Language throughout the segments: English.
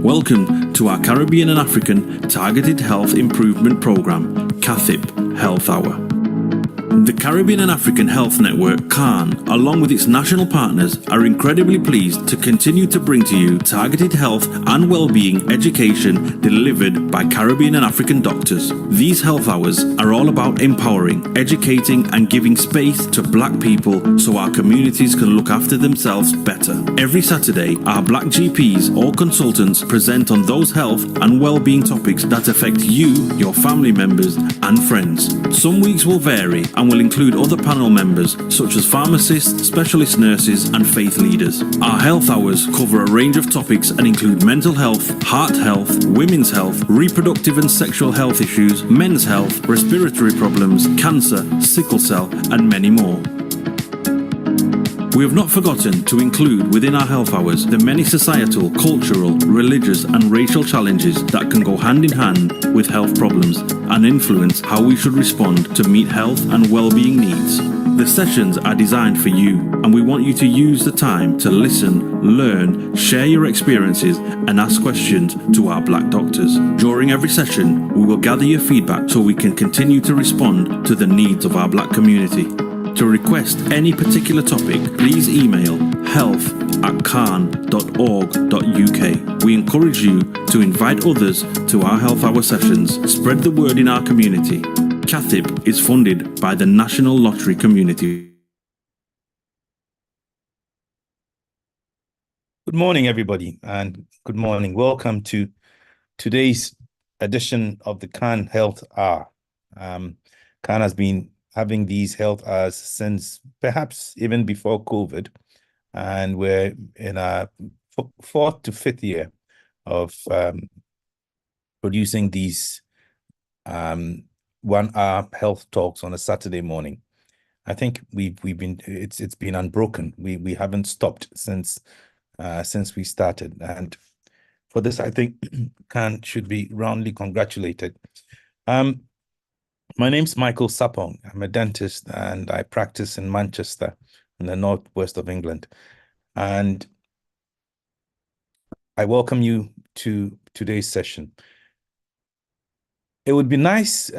Welcome to our Caribbean and African Targeted Health Improvement Program, CATHIP Health Hour. The Caribbean and African Health Network, CAN, along with its national partners, are incredibly pleased to continue to bring to you targeted health and well-being education delivered by Caribbean and African doctors. These health hours are all about empowering, educating and giving space to Black people so our communities can look after themselves better. Every Saturday, our Black GPs or consultants present on those health and well-being topics that affect you, your family members and friends. Some weeks will vary and will include other panel members such as pharmacists, specialist nurses and faith leaders. Our health hours cover a range of topics and include mental health, heart health, women's health, reproductive and sexual health issues, men's health, respiratory problems, cancer, sickle cell and many more. We have not forgotten to include within our health hours the many societal, cultural, religious and racial challenges that can go hand in hand with health problems and influence how we should respond to meet health and well-being needs. The sessions are designed for you and we want you to use the time to listen, learn, share your experiences and ask questions to our Black doctors. During every session, we will gather your feedback so we can continue to respond to the needs of our Black community. To request any particular topic, please email health@can.org.uk. We encourage you to invite others to our health hour sessions. Spread the word in our community. CATHIP is funded by the National Lottery Community. Good morning, everybody, and good morning. Welcome to today's edition of the CAN Health Hour. CAN has been having these health hours since perhaps even before COVID, and we're in our fourth to fifth year of producing these 1 hour health talks on a Saturday morning. I think we've been it's been unbroken. We haven't stopped since we started, and for this I think CAN should be roundly congratulated. My name's Michael Sapong. I'm a dentist and I practice in Manchester in the northwest of England. And I welcome you to today's session. It would be nice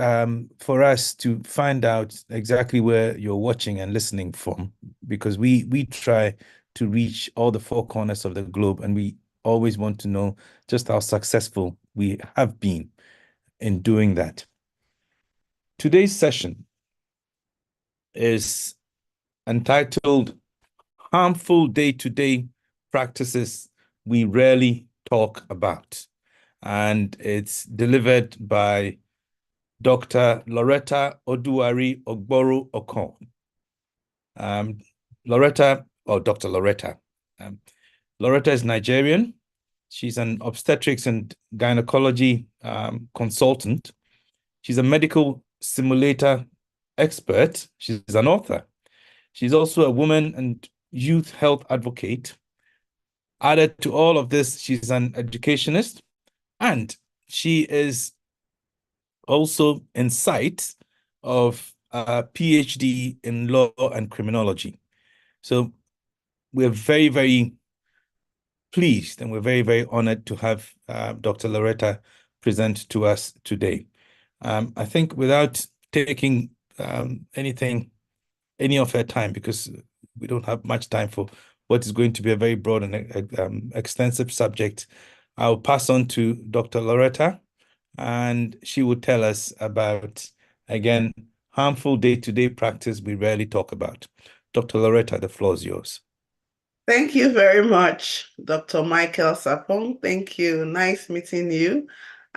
for us to find out exactly where you're watching and listening from, because we try to reach all the four corners of the globe and we always want to know just how successful we have been in doing that. Today's session is entitled Harmful Day-to-Day Practices We Rarely Talk About, and it's delivered by Dr. Loretta Oduware Ogboro-Okor. Loretta is Nigerian. She's an obstetrics and gynecology consultant. She's a medical simulator expert. She's an author. She's also a woman and youth health advocate. Added to all of this, she's an educationist, and she is also in sight of a PhD in law and criminology. So we're very, very pleased and we're very, very honored to have Dr. Loretta present to us today. I think without taking any of her time, because we don't have much time for what is going to be a very broad and extensive subject, I'll pass on to Dr. Loretta, and she will tell us about, again, harmful day-to-day practice we rarely talk about. Dr. Loretta, the floor is yours. Thank you very much, Dr. Michael Sapong. Thank you. Nice meeting you.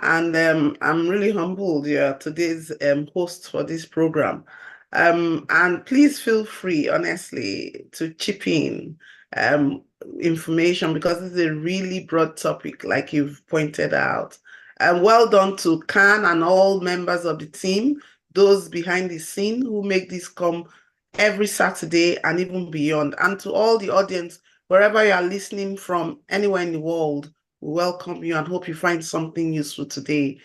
And I'm really humbled you're today's host for this program. And please feel free, honestly, to chip in information, because it's a really broad topic, like you've pointed out. And well done to CAN and all members of the team, those behind the scene who make this come every Saturday and even beyond. And to all the audience, wherever you are listening from, anywhere in the world, we welcome you and hope you find something useful today.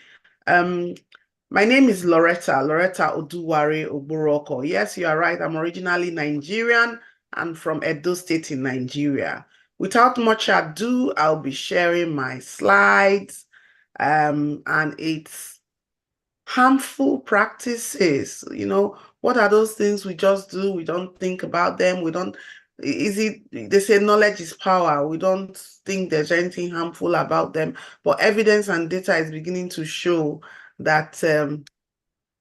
My name is Loretta Oduware Ogboro-Okor. Yes, you are right. I'm originally Nigerian and from Edo State in Nigeria. without much ado, I'll be sharing my slides, and it's harmful practices. What are those things we just do? We don't think about them. They say knowledge is power. We don't think there's anything harmful about them, but evidence and data is beginning to show that,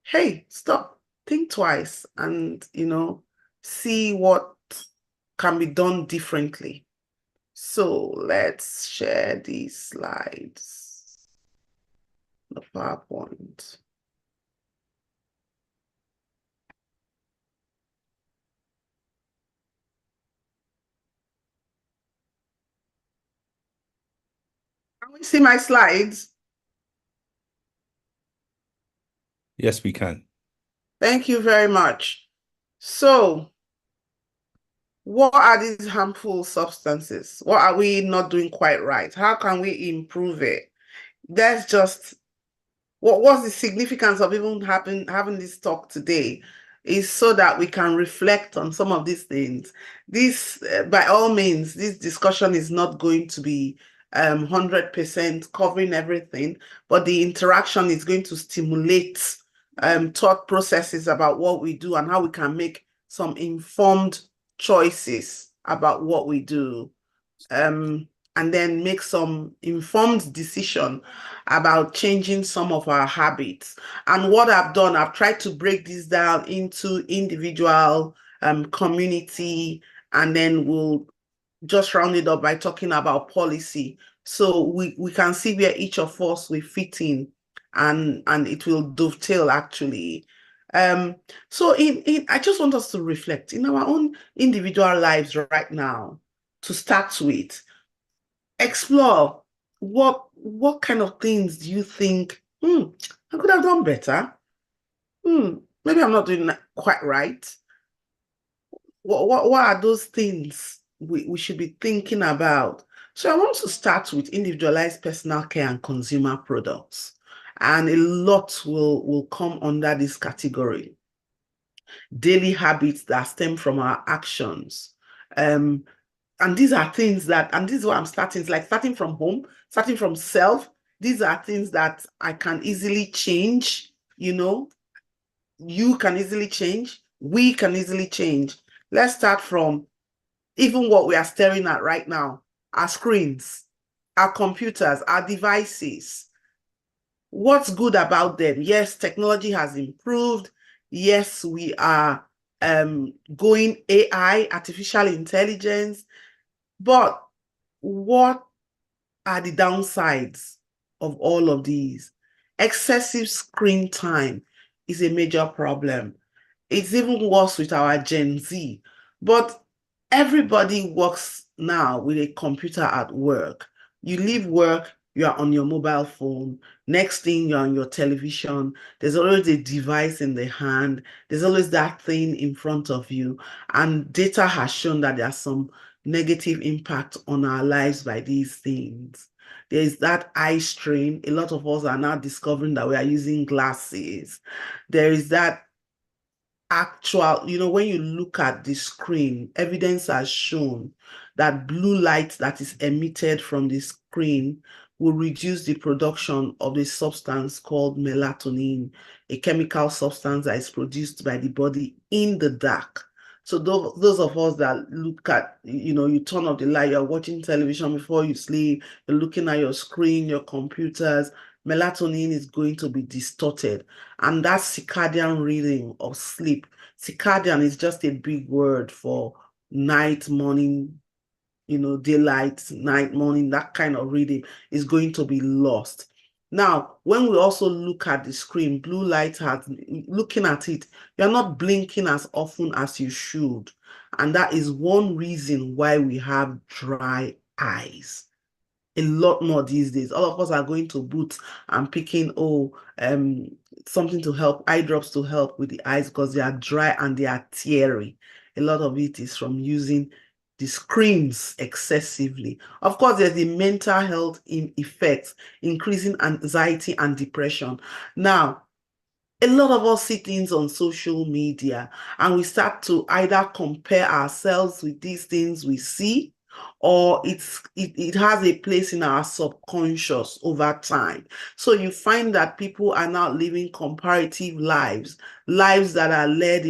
hey, stop, think twice, and, see what can be done differently. So let's share these slides, the PowerPoint. Can we see my slides? Yes, we can. Thank you very much. So, what are these harmful substances? What are we not doing quite right? How can we improve it? That's just what's the significance of even having this talk today is so that we can reflect on some of these things. This, by all means, this discussion is not going to be 100% covering everything, but the interaction is going to stimulate thought processes about what we do and how we can make some informed choices about what we do. And then make some informed decision about changing some of our habits. And what I've done, I've tried to break this down into individual, community, and then we'll just round it up by talking about policy. So we can see where each of us will fit in, and it will dovetail actually. So I just want us to reflect in our own individual lives right now. To start with, explore what kind of things do you think, I could have done better. Maybe I'm not doing that quite right. What are those things we should be thinking about? So I want to start with individualized personal care and consumer products. And a lot will come under this category. Daily habits that stem from our actions. And these are things that, and this is why I'm starting, it's like starting from home, starting from self. These are things that I can easily change, you can easily change, we can easily change. Let's start from even what we are staring at right now, our screens, our computers, our devices. What's good about them? Yes, technology has improved. Yes, we are going AI, artificial intelligence. But what are the downsides of all of these? Excessive screen time is a major problem. It's even worse with our Gen Z. But everybody works now with a computer at work. You leave work, you are on your mobile phone. Next thing, you're on your television. There's always a device in the hand. There's always that thing in front of you. And data has shown that there's some negative impact on our lives by these things. There's that eye strain. A lot of us are now discovering that we are using glasses. There is that actual, when you look at the screen, evidence has shown that blue light that is emitted from the screen will reduce the production of a substance called melatonin, a chemical substance that is produced by the body in the dark. So those of us that look at, you turn off the light, you're watching television before you sleep, you're looking at your screen, your computers, melatonin is going to be distorted. And that circadian rhythm of sleep, circadian is just a big word for night, morning, daylight, night, morning, that kind of rhythm is going to be lost. Now, when we also look at the screen, blue light looking at it, you're not blinking as often as you should. And that is one reason why we have dry eyes. A lot more these days. All of us are going to Boots and picking, something to help, eye drops to help with the eyes because they are dry and they are teary. A lot of it is from using the screens excessively. Of course, there's the mental health effects, increasing anxiety and depression. Now, a lot of us see things on social media and we start to either compare ourselves with these things we see, or it has a place in our subconscious over time. So you find that people are now living comparative lives that are led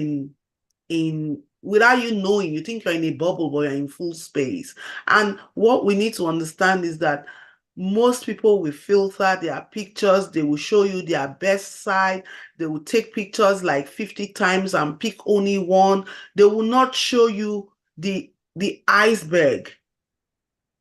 in without you knowing. You think you're in a bubble, but you're in full space. And what we need to understand is that most people will filter their pictures. They will show you their best side. They will take pictures like 50 times and pick only one. They will not show you the iceberg,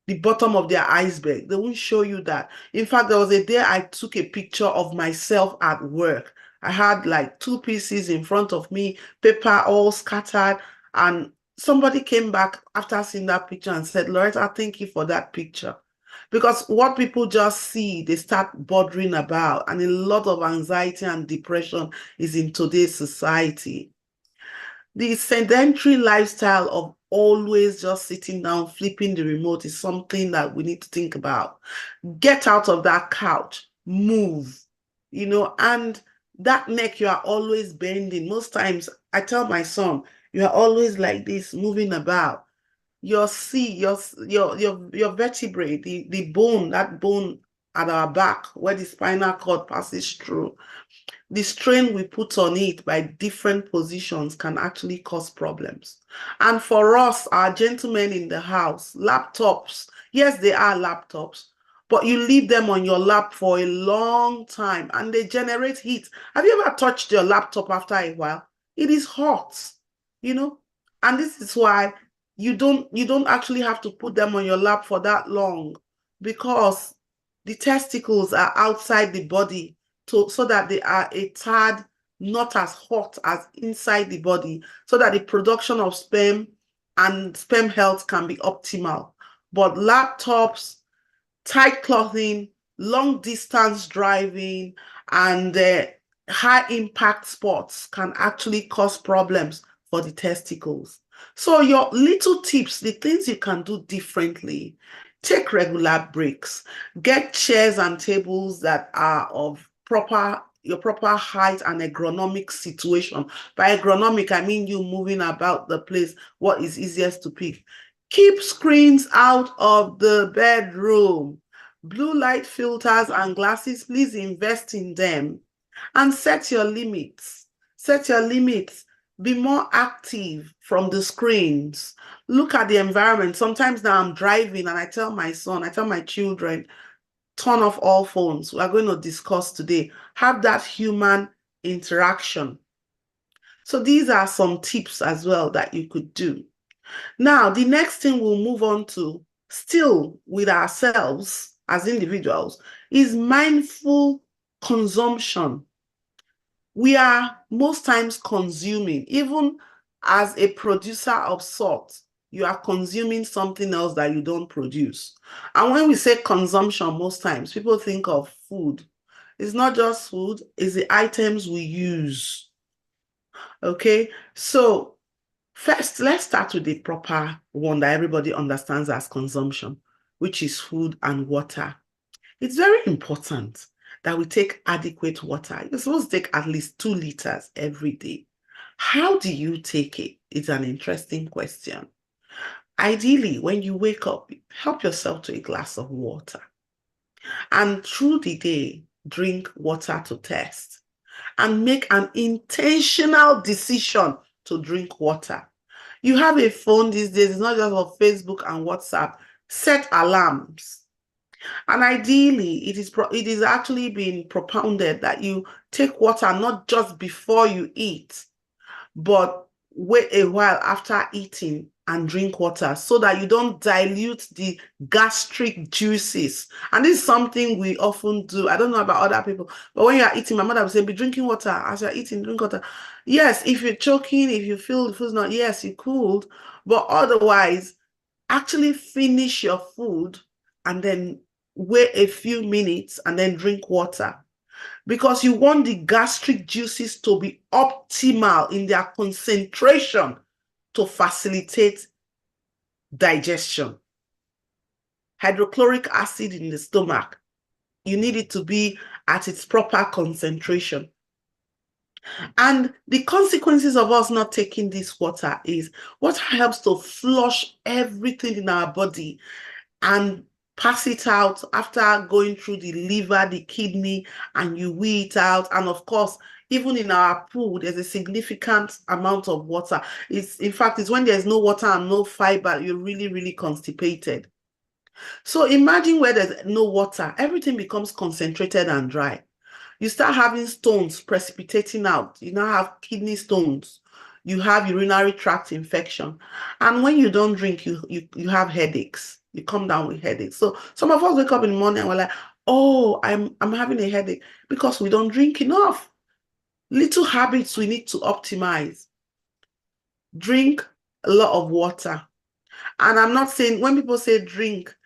the bottom of their iceberg. They won't show you that. In fact, there was a day I took a picture of myself at work. I had like 2 pieces in front of me, paper all scattered, and somebody came back after seeing that picture and said, Loretta, thank you for that picture. Because what people just see, they start bothering about, and a lot of anxiety and depression is in today's society. The sedentary lifestyle of always just sitting down, flipping the remote is something that we need to think about. Get out of that couch, move, and that neck you are always bending. Most times I tell my son, you are always like this, moving about. Your vertebrae, the bone, that bone at our back where the spinal cord passes through, the strain we put on it by different positions can actually cause problems. And for us, our gentlemen in the house, laptops, yes, they are laptops, but you leave them on your lap for a long time and they generate heat. Have you ever touched your laptop after a while? It is hot, and this is why you don't actually have to put them on your lap for that long, because the testicles are outside the body so that they are a tad not as hot as inside the body, so that the production of sperm and sperm health can be optimal. But laptops, tight clothing, long distance driving, and high impact sports can actually cause problems for the testicles. So your little tips, the things you can do differently: take regular breaks, get chairs and tables that are of your proper height and ergonomic situation. By ergonomic, I mean you moving about the place, what is easiest to pick. Keep screens out of the bedroom. Blue light filters and glasses, please invest in them. And set your limits. Set your limits. Be more active from the screens. Look at the environment. Sometimes now I'm driving and I tell my children, turn off all phones. We are going to discuss today. Have that human interaction. So these are some tips as well that you could do. Now, the next thing we'll move on to, still with ourselves as individuals, is mindful consumption. We are most times consuming, even as a producer of salt, you are consuming something else that you don't produce. And when we say consumption, most times people think of food. It's not just food, it's the items we use. Okay, so first, let's start with the proper one that everybody understands as consumption, which is food and water. It's very important that we take adequate water. You're supposed to take at least 2 liters every day. How do you take it? It's an interesting question. Ideally, when you wake up, help yourself to a glass of water. And through the day, drink water to test. And make an intentional decision to drink water. You have a phone these days, it's not just for Facebook and WhatsApp. Set alarms. And ideally, it is actually being propounded that you take water not just before you eat, but wait a while after eating and drink water, so that you don't dilute the gastric juices. And this is something we often do. I don't know about other people, but when you are eating, my mother would say, be drinking water. As you're eating, drink water. Yes, if you're choking, if you feel the food's not, yes, you could. But otherwise, actually finish your food and then wait a few minutes and then drink water, because you want the gastric juices to be optimal in their concentration to facilitate digestion. Hydrochloric acid in the stomach, you need it to be at its proper concentration. And the consequences of us not taking this water is water helps to flush everything in our body and pass it out after going through the liver, the kidney, and you wee it out. And of course, even in our pool, there's a significant amount of water. In fact, it's when there's no water and no fiber, you're really, really constipated. So imagine where there's no water, everything becomes concentrated and dry. You start having stones precipitating out. You now have kidney stones. You have urinary tract infection. And when you don't drink, you have headaches. You come down with headaches. So some of us wake up in the morning and we're like, oh, I'm having a headache because we don't drink enough. Little habits we need to optimize. Drink a lot of water. And I'm not saying, when people say drink,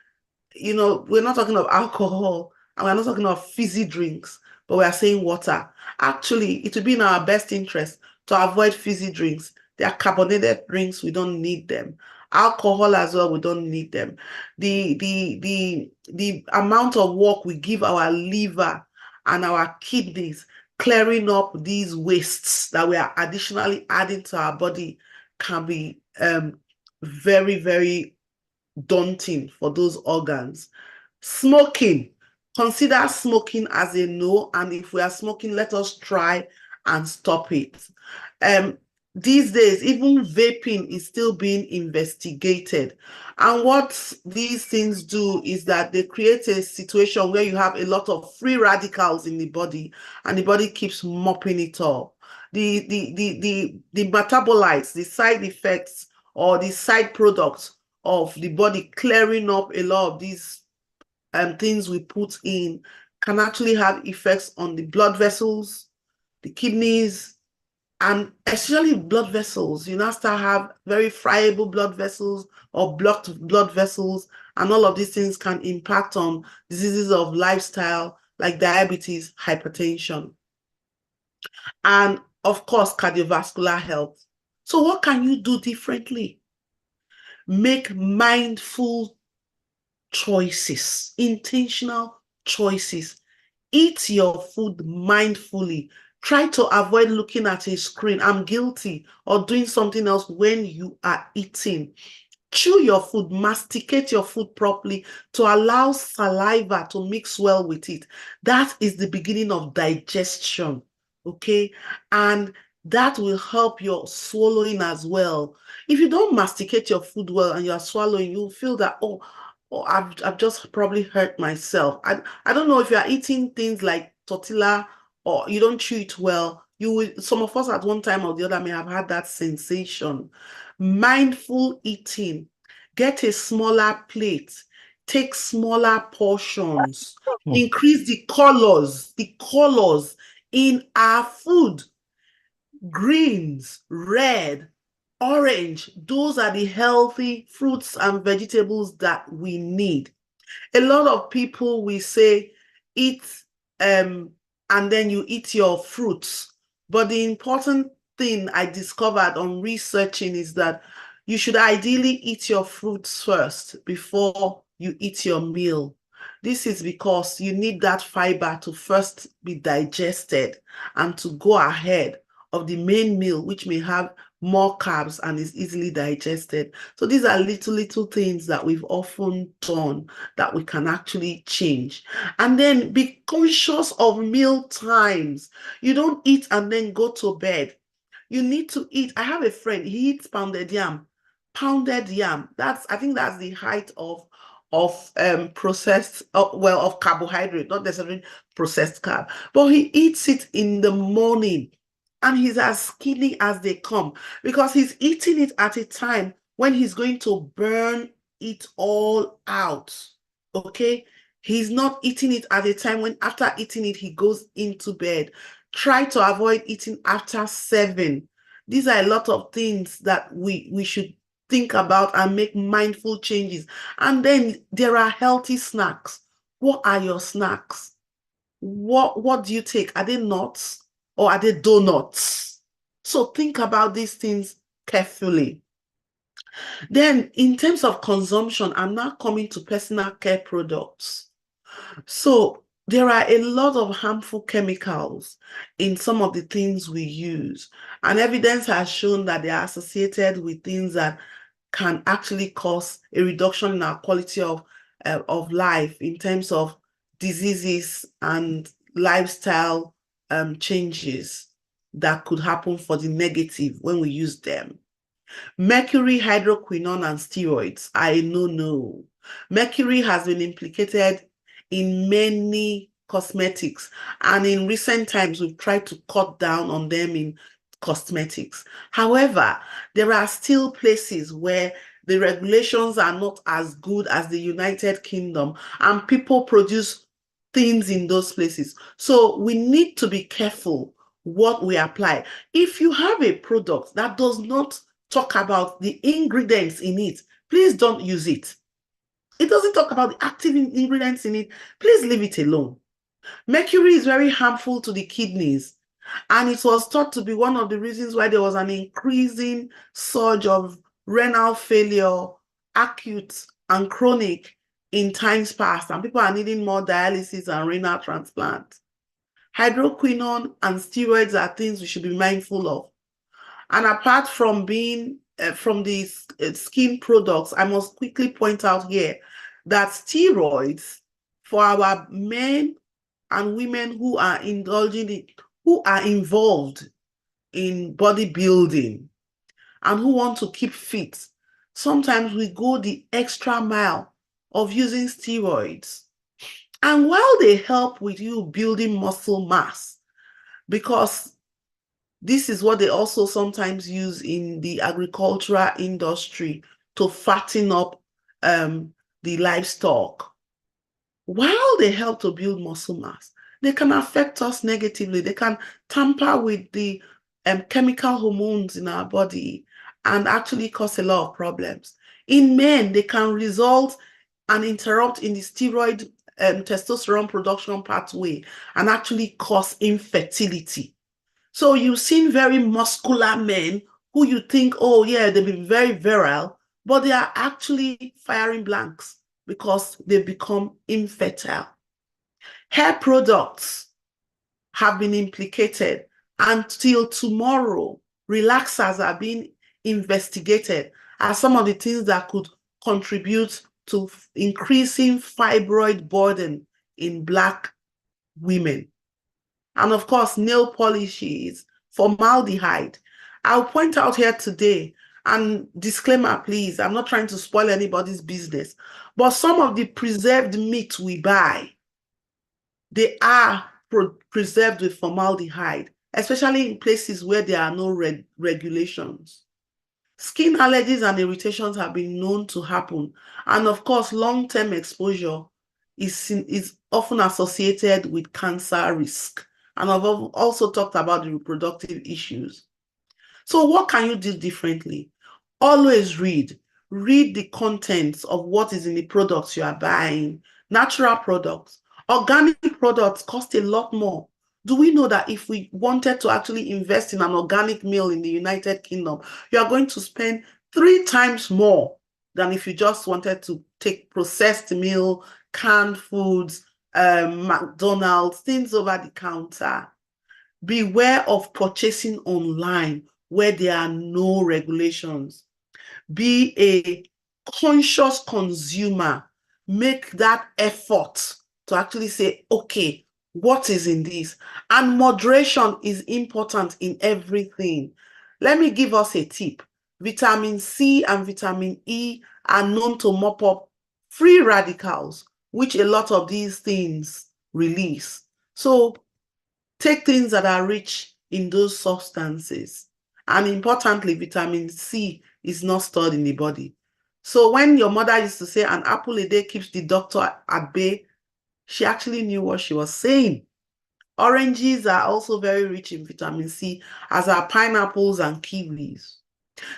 we're not talking of alcohol and we're not talking of fizzy drinks, but we are saying water. Actually, it would be in our best interest to avoid fizzy drinks. They are carbonated drinks, we don't need them. Alcohol as well, we don't need them. The amount of work we give our liver and our kidneys clearing up these wastes that we are additionally adding to our body can be very, very daunting for those organs. Smoking, consider smoking as a no, and if we are smoking, let us try and stop it. These days, even vaping is still being investigated. And what these things do is that they create a situation where you have a lot of free radicals in the body, and the body keeps mopping it up. The metabolites, the side effects, or the side products of the body clearing up a lot of these things we put in can actually have effects on the blood vessels, the kidneys, and especially blood vessels. You now start have very friable blood vessels or blocked blood vessels, and all of these things can impact on diseases of lifestyle like diabetes, hypertension, and of course, cardiovascular health. So what can you do differently? Make mindful choices, intentional choices. Eat your food mindfully. Try to avoid looking at a screen. I'm guilty, or doing something else when you are eating. Chew your food, masticate your food properly to allow saliva to mix well with it. That is the beginning of digestion, okay? And that will help your swallowing as well. If you don't masticate your food well and you're swallowing, you'll feel that, oh, I've just probably hurt myself. I don't know if you're eating things like tortilla or you don't chew it well. Some of us at one time or the other may have had that sensation. Mindful eating. Get a smaller plate. Take smaller portions. Increase the colors in our food. Greens, red, orange, those are the healthy fruits and vegetables that we need. A lot of people will say eat and then you eat your fruits. But the important thing I discovered on researching is that you should ideally eat your fruits first before you eat your meal. This is because you need that fiber to first be digested and to go ahead of the main meal, which may have more carbs and is easily digested. So these are little things that we've often done that we can actually change. And then be conscious of meal times. You don't eat and then go to bed. You need to eat. I have a friend, he eats pounded yam. Pounded yam. I think that's the height of processed, of carbohydrate, not necessarily processed carb. But he eats it in the morning and he's as skinny as they come because he's eating it at a time when he's going to burn it all out. Okay? He's not eating it at a time when after eating it, he goes into bed. Try to avoid eating after 7. These are a lot of things that we should think about and make mindful changes. And then there are healthy snacks. What are your snacks? What do you take? Are they nuts or are they donuts? So think about these things carefully. Then in terms of consumption, I'm now coming to personal care products. So there are a lot of harmful chemicals in some of the things we use, and evidence has shown that they are associated with things that can actually cause a reduction in our quality of life in terms of diseases and lifestyle changes that could happen for the negative when we use them. Mercury, hydroquinone, and steroids are a no-no. Mercury has been implicated in many cosmetics, and in recent times, we've tried to cut down on them in cosmetics. However, there are still places where the regulations are not as good as the United Kingdom, and people produce things in those places. So we need to be careful what we apply. If you have a product that does not talk about the ingredients in it, please don't use it. It doesn't talk about the active ingredients in it. Please leave it alone. Mercury is very harmful to the kidneys, and it was thought to be one of the reasons why there was an increasing surge of renal failure, acute and chronic, in times past, and people are needing more dialysis and renal transplant. Hydroquinone and steroids are things we should be mindful of. And apart from being from these skin products, I must quickly point out here that steroids for our men and women who are who are involved in bodybuilding and who want to keep fit, sometimes we go the extra mile of using steroids. And while they help with you building muscle mass, because this is what they also sometimes use in the agricultural industry to fatten up the livestock. While they help to build muscle mass, they can affect us negatively. They can tamper with the chemical hormones in our body and actually cause a lot of problems. In men, they can result and interrupt in the steroid testosterone production pathway and actually cause infertility. So you've seen very muscular men who you think, oh yeah, they've been very virile, but they are actually firing blanks because they've become infertile. Hair products have been implicated, and till tomorrow, relaxers are being investigated as some of the things that could contribute to increasing fibroid burden in Black women. And of course, nail polishes, formaldehyde. I'll point out here today, and disclaimer, please, I'm not trying to spoil anybody's business, but some of the preserved meat we buy, they are preserved with formaldehyde, especially in places where there are no regulations. Skin allergies and irritations have been known to happen. And of course, long-term exposure is often associated with cancer risk. And I've also talked about the reproductive issues. So what can you do differently? Always read. Read the contents of what is in the products you are buying. Natural products. Organic products cost a lot more. Do we know that if we wanted to actually invest in an organic meal in the United Kingdom, you are going to spend 3 times more than if you just wanted to take processed meal, canned foods, McDonald's, things over the counter. Beware of purchasing online where there are no regulations. Be a conscious consumer. Make that effort to actually say, okay, what is in this? And moderation is important in everything. Let me give us a tip. Vitamin C and vitamin E are known to mop up free radicals, which a lot of these things release. So take things that are rich in those substances. And importantly, vitamin C is not stored in the body. So when your mother used to say an apple a day keeps the doctor at bay, she actually knew what she was saying. Oranges are also very rich in vitamin C, as are pineapples and kiwis.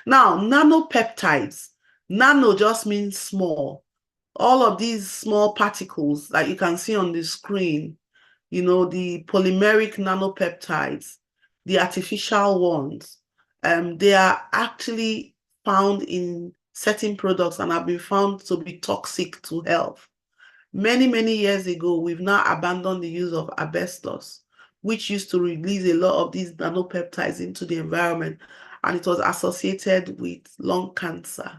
Now, nanopeptides. Nano just means small. All of these small particles that you can see on the screen, you know, the polymeric nanopeptides, the artificial ones, they are actually found in certain products and have been found to be toxic to health. Many, many years ago, we've now abandoned the use of asbestos, which used to release a lot of these nanopeptides into the environment, and it was associated with lung cancer,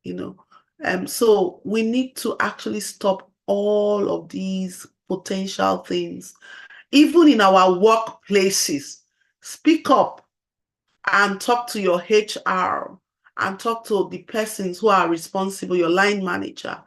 you know. So we need to actually stop all of these potential things, even in our workplaces. Speak up and talk to your HR and talk to the persons who are responsible, your line manager,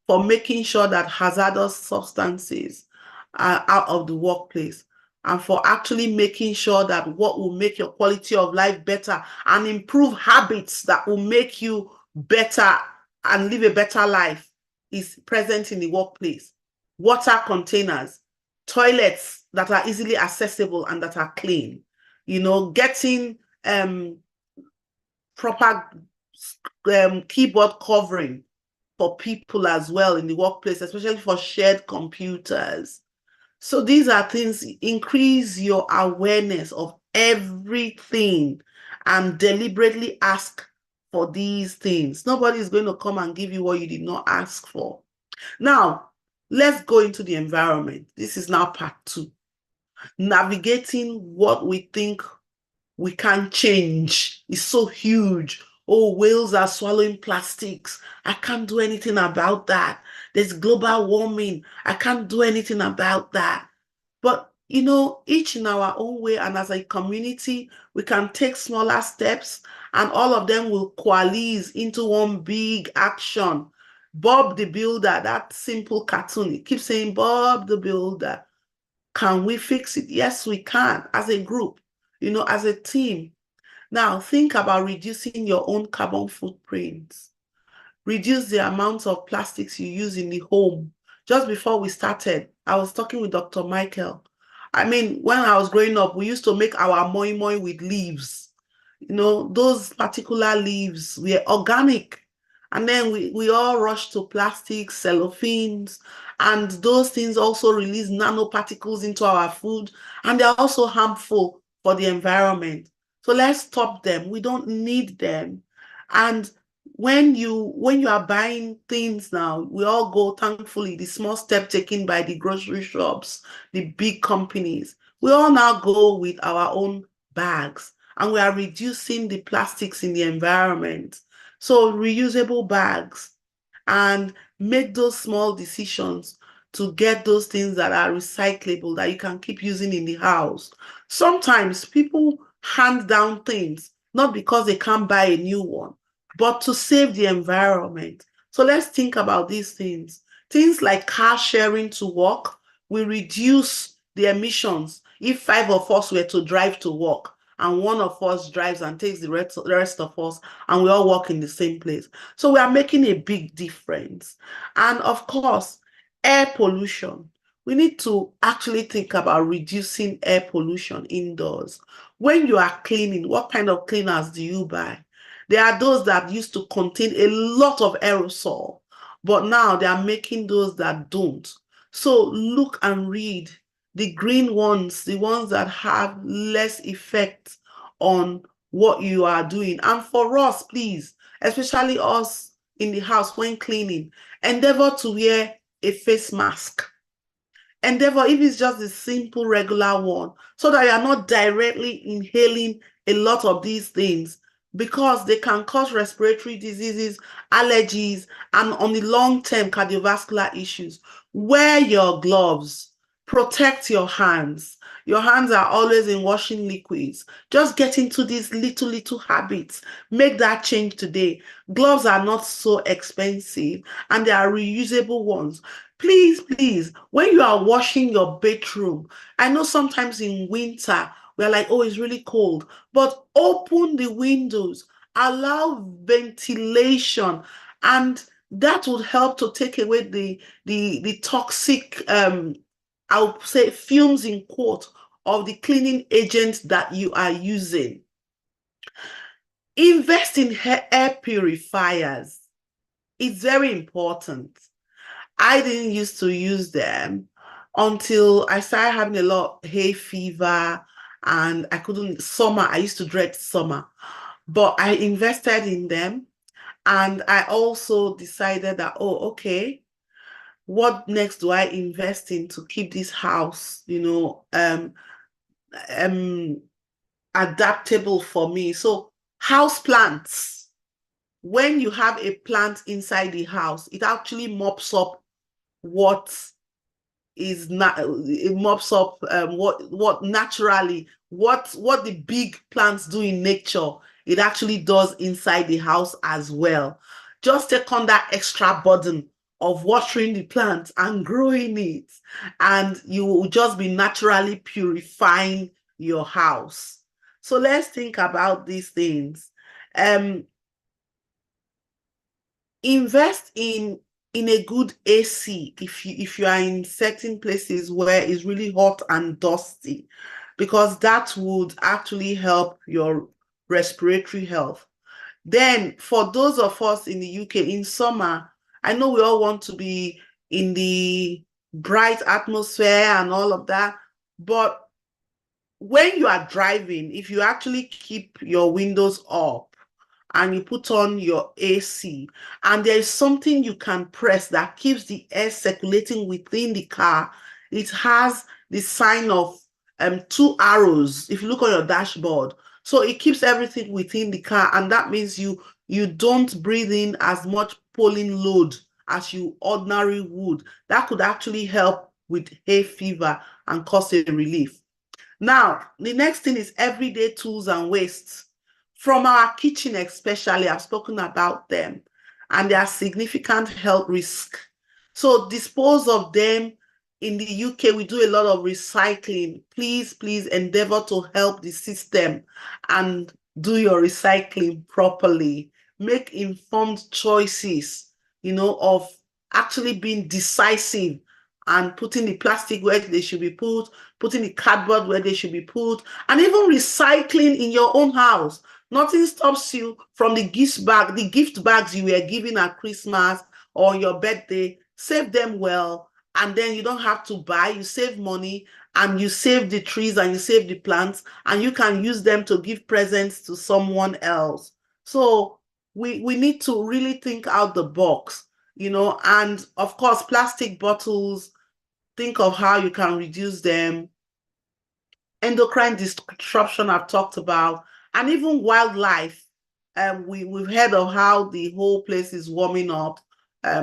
for making sure that hazardous substances are out of the workplace, and for actually making sure that what will make your quality of life better and improve habits that will make you better and live a better life is present in the workplace. Water containers, toilets that are easily accessible and that are clean, you know, getting proper keyboard covering for people as well in the workplace, especially for shared computers. So these are things, increase your awareness of everything and deliberately ask for these things. Nobody is going to come and give you what you did not ask for. Now, let's go into the environment. This is now part 2. Navigating what we think we can't change is so huge. Oh, whales are swallowing plastics. I can't do anything about that. There's global warming. I can't do anything about that. But, you know, each in our own way, and as a community, we can take smaller steps, and all of them will coalesce into one big action. Bob the Builder, that simple cartoon, it keeps saying, Bob the Builder. Can we fix it? Yes, we can, as a group, you know, as a team. Now, think about reducing your own carbon footprint. Reduce the amount of plastics you use in the home. Just before we started, I was talking with Dr. Michael. I mean, when I was growing up, we used to make our moi moi with leaves. You know, those particular leaves were organic. And then we all rushed to plastics, cellophanes, and those things also release nanoparticles into our food, and they're also harmful for the environment. So let's stop them. We don't need them. And when you are buying things now, we all go, thankfully, the small step taken by the grocery shops, the big companies, we all now go with our own bags, and we are reducing the plastics in the environment. So reusable bags, and make those small decisions to get those things that are recyclable that you can keep using in the house. Sometimes people hand down things, not because they can't buy a new one, but to save the environment. So let's think about these things. Things like car sharing to work will reduce the emissions if 5 of us were to drive to work, and one of us drives and takes the rest of us, and we all work in the same place. So we are making a big difference. And of course, air pollution. We need to actually think about reducing air pollution indoors. When you are cleaning, what kind of cleaners do you buy? There are those that used to contain a lot of aerosol, but now they are making those that don't. So look and read the green ones, the ones that have less effect on what you are doing. And for us, please, especially us in the house when cleaning, endeavor to wear a face mask. Endeavor, if it's just a simple regular one, so that you're not directly inhaling a lot of these things, because they can cause respiratory diseases, allergies, and on the long term, cardiovascular issues. Wear your gloves. Protect your hands. Your hands are always in washing liquids. Just get into these little habits. Make that change today. Gloves are not so expensive, and they are reusable ones. Please, when you are washing your bedroom, I know sometimes in winter, we're like, oh, it's really cold, but open the windows, allow ventilation, and that would help to take away the toxic, I'll say fumes in quote, of the cleaning agents that you are using. Invest in air purifiers. It's very important. I didn't used to use them until I started having a lot of hay fever, and I used to dread summer, but I invested in them, and I also decided that, oh, okay, what next do I invest in to keep this house, adaptable for me? So house plants, when you have a plant inside the house, it actually mops up what is not, it mops up what naturally, what the big plants do in nature, it actually does inside the house as well. Just take on that extra burden of watering the plant and growing it, and you will just be naturally purifying your house. So let's think about these things. Invest in a good AC if you are in certain places where it's really hot and dusty, because that would actually help your respiratory health. Then for those of us in the UK in summer, I know we all want to be in the bright atmosphere and all of that, but when you are driving, if you actually keep your windows up and you put on your AC, and there is something you can press that keeps the air circulating within the car, it has the sign of two arrows if you look on your dashboard. So it keeps everything within the car, and that means you don't breathe in as much pollen load as you ordinarily would. That could actually help with hay fever and cause a relief. Now, the next thing is everyday tools and wastes. From our kitchen especially, I've spoken about them, and they are significant health risk. So dispose of them. In the UK, we do a lot of recycling. Please, please endeavor to help the system and do your recycling properly. Make informed choices, of actually being decisive and putting the plastic where they should be put, putting the cardboard where they should be put, and even recycling in your own house. Nothing stops you from the gift bags you were given at Christmas or your birthday. Save them well, and then you don't have to buy. You save money, and you save the trees, and you save the plants, and you can use them to give presents to someone else. So we need to really think out the box, and of course, plastic bottles, think of how you can reduce them. Endocrine disruption I've talked about, and even wildlife. We've heard of how the whole place is warming up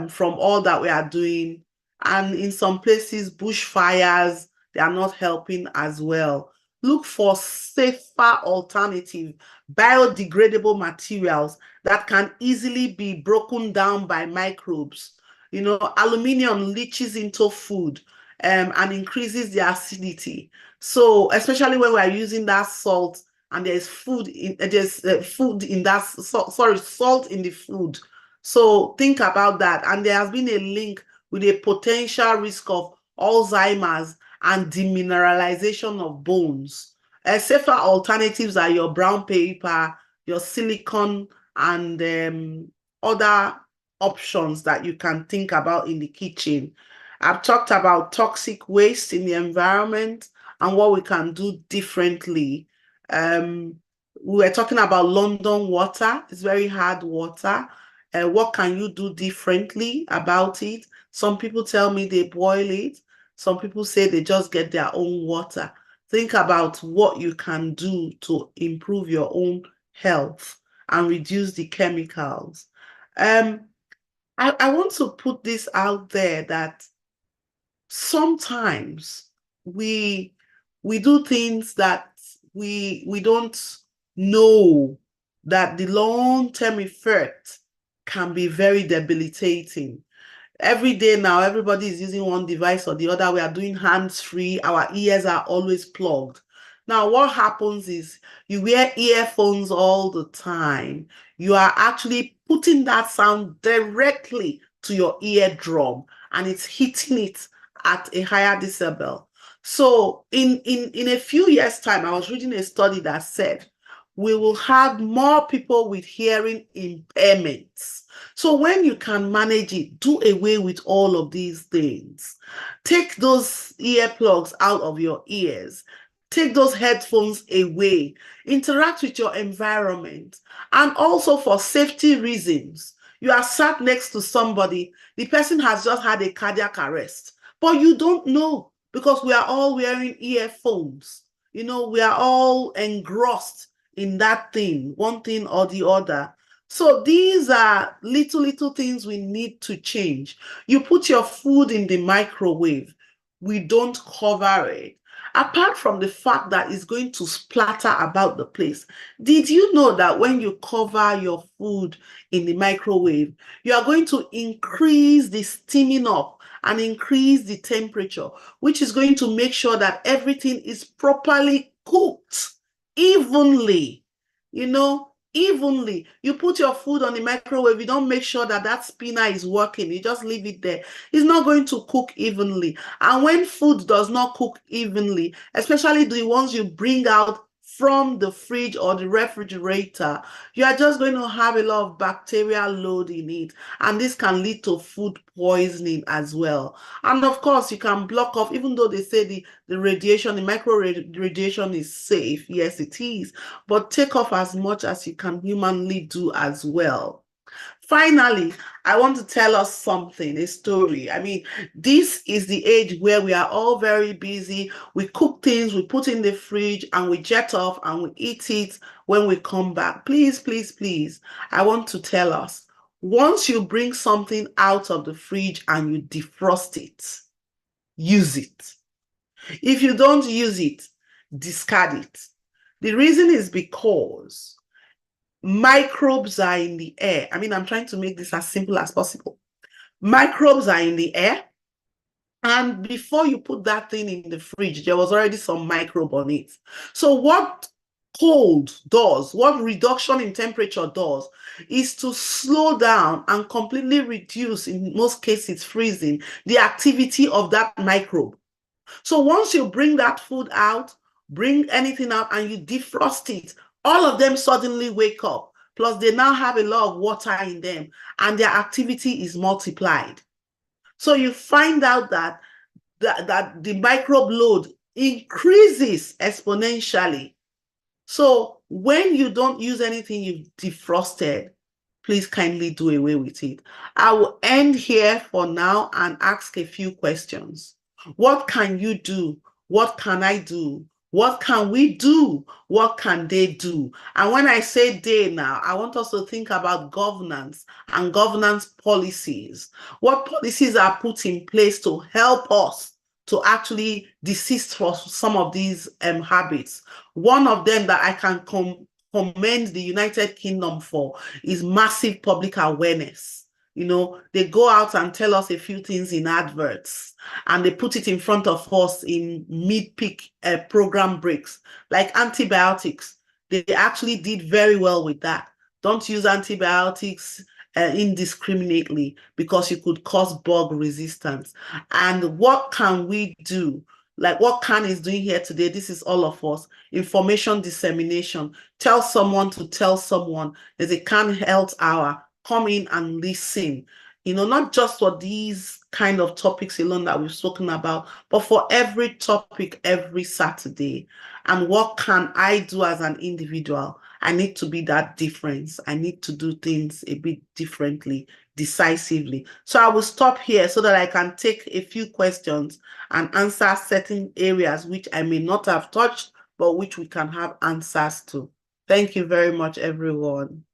from all that we are doing. And in some places, bushfires, they are not helping as well. Look for safer alternative, biodegradable materials that can easily be broken down by microbes. Aluminium leaches into food and increases the acidity. So especially when we are using that salt, and there's food in that salt in the food. So think about that. And there has been a link with a potential risk of Alzheimer's and demineralization of bones. Safer alternatives are your brown paper, your silicone, and other options that you can think about in the kitchen. I've talked about toxic waste in the environment and what we can do differently. We were talking about London water. It's very hard water. What can you do differently about it? Some people tell me they boil it. Some people say they just get their own water. Think about what you can do to improve your own health and reduce the chemicals. I want to put this out there that sometimes we do things that we don't know that the long-term effect can be very debilitating. Every day now, everybody is using one device or the other. We are doing hands-free. Our ears are always plugged. Now, what happens is you wear earphones all the time. You are actually putting that sound directly to your eardrum, and it's hitting it at a higher decibel. So in a few years' time, I was reading a study that said we will have more people with hearing impairments. So when you can manage it, do away with all of these things. Take those earplugs out of your ears. Take those headphones away. Interact with your environment. And also for safety reasons, You are sat next to somebody, the person has just had a cardiac arrest, but you don't know because we are all wearing earphones. You know, we are all engrossed in that thing, one thing or the other. So these are little things we need to change. You put your food in the microwave, we don't cover it. Apart from the fact that it's going to splatter about the place, did you know that when you cover your food in the microwave, you are going to increase the steaming up and increase the temperature, which is going to make sure that everything is properly cooked evenly, you know, evenly. You put your food on the microwave, you don't make sure that that spinner is working, you just leave it there. It's not going to cook evenly. And when food does not cook evenly, especially the ones you bring out from the fridge or the refrigerator, you are just going to have a lot of bacterial load in it. And this can lead to food poisoning as well. And of course, you can block off, even though they say the radiation, the micro radiation is safe. Yes, it is. But take off as much as you can humanly do as well. Finally, I want to tell us something, a story. I mean, this is the age where we are all very busy. We cook things, we put in the fridge, and we jet off and we eat it when we come back. Please, please, please, I want to tell us, once you bring something out of the fridge and you defrost it, use it. If you don't use it, discard it. The reason is because microbes are in the air. I mean, I'm trying to make this as simple as possible. Microbes are in the air, and before you put that thing in the fridge, there was already some microbe on it. So what cold does, what reduction in temperature does, is to slow down and completely reduce, in most cases freezing, the activity of that microbe. So once you bring that food out, bring anything out and you defrost it, all of them suddenly wake up. Plus, they now have a lot of water in them and their activity is multiplied. So you find out that the microbe load increases exponentially. So when you don't use anything you've defrosted, please kindly do away with it. I will end here for now and ask a few questions. What can you do? What can I do? What can we do? What can they do? And when I say they now, I want us to think about governance and governance policies. What policies are put in place to help us to actually desist from some of these habits? One of them that I can commend the United Kingdom for is massive public awareness. You know, they go out and tell us a few things in adverts, and they put it in front of us in mid-peak program breaks, like antibiotics. They actually did very well with that. Don't use antibiotics indiscriminately because you could cause bug resistance. And what can we do? Like what Khan is doing here today, this is all of us. Information dissemination. Tell someone to tell someone. There's a Khan Health Hour. Come in and listen. You know, not just for these kind of topics alone that we've spoken about, but for every topic every Saturday. And what can I do as an individual? I need to be that difference. I need to do things a bit differently, decisively. So I will stop here so that I can take a few questions and answer certain areas which I may not have touched, but which we can have answers to. Thank you very much, everyone.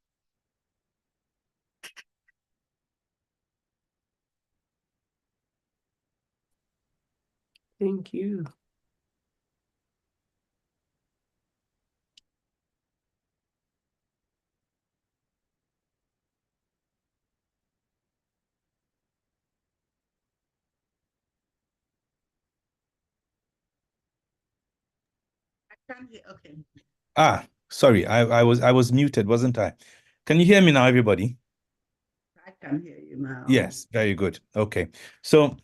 Thank you. I can't hear. Okay. Sorry, I was muted, wasn't I? Can you hear me now, everybody? I can hear you now. Yes, very good. Okay. So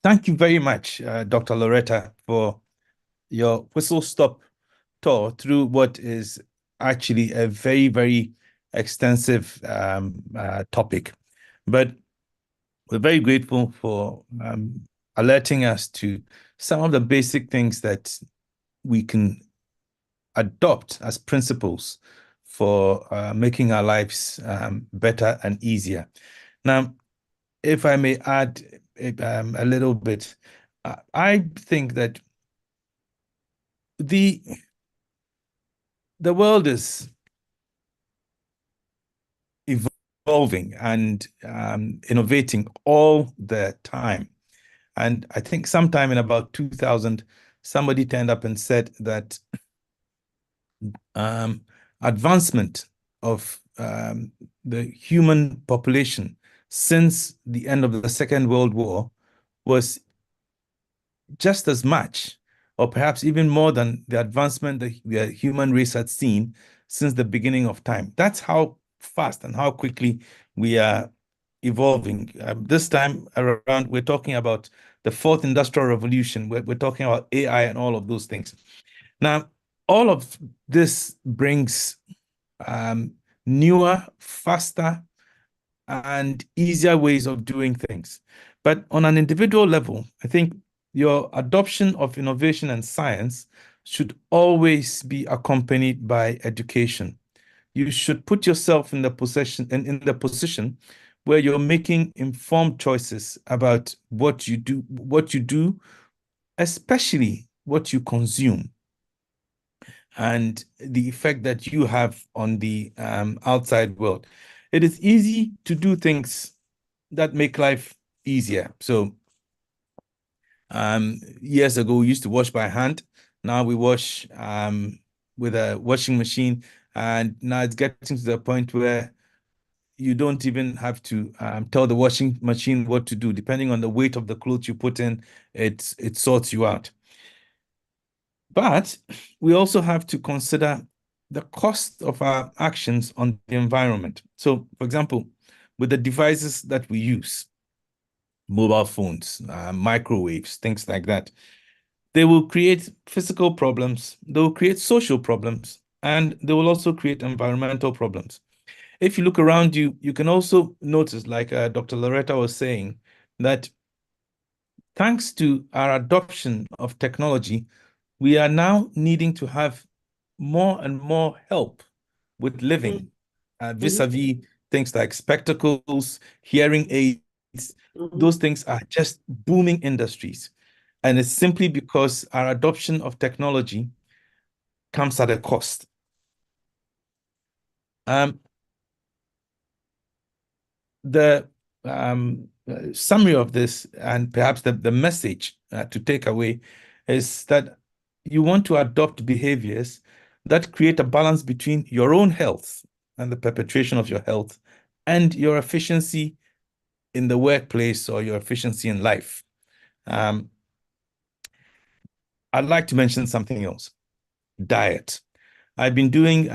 thank you very much, Dr. Loretta, for your whistle-stop tour through what is actually a very, very extensive topic. But we're very grateful for alerting us to some of the basic things that we can adopt as principles for making our lives better and easier. Now, if I may add a little bit, I think that the world is evolving and innovating all the time. And I think sometime in about 2000, somebody turned up and said that advancement of the human population since the end of the Second World War was just as much, or perhaps even more than the advancement the human race had seen since the beginning of time. That's how fast and how quickly we are evolving. This time around, we're talking about the fourth industrial revolution. We're talking about AI and all of those things. Now, all of this brings newer, faster, and easier ways of doing things. But on an individual level, I think your adoption of innovation and science should always be accompanied by education. You should put yourself in the position where you're making informed choices about what you do, especially what you consume, and the effect that you have on the outside world. It is easy to do things that make life easier. So years ago, we used to wash by hand. Now we wash with a washing machine. And now it's getting to the point where you don't even have to tell the washing machine what to do. Depending on the weight of the clothes you put in, it sorts you out. But we also have to consider the cost of our actions on the environment. So, for example, with the devices that we use, mobile phones, microwaves, things like that, they will create physical problems, they will create social problems, and they will also create environmental problems. If you look around you, you can also notice, like Dr. Loretta was saying, that thanks to our adoption of technology, we are now needing to have more and more help with living, vis-a-vis things like spectacles, hearing aids. Those things are just booming industries. And it's simply because our adoption of technology comes at a cost. The summary of this, and perhaps the message to take away, is that you want to adopt behaviors that create a balance between your own health and the perpetuation of your health and your efficiency in the workplace or your efficiency in life. I'd like to mention something else: diet. I've been doing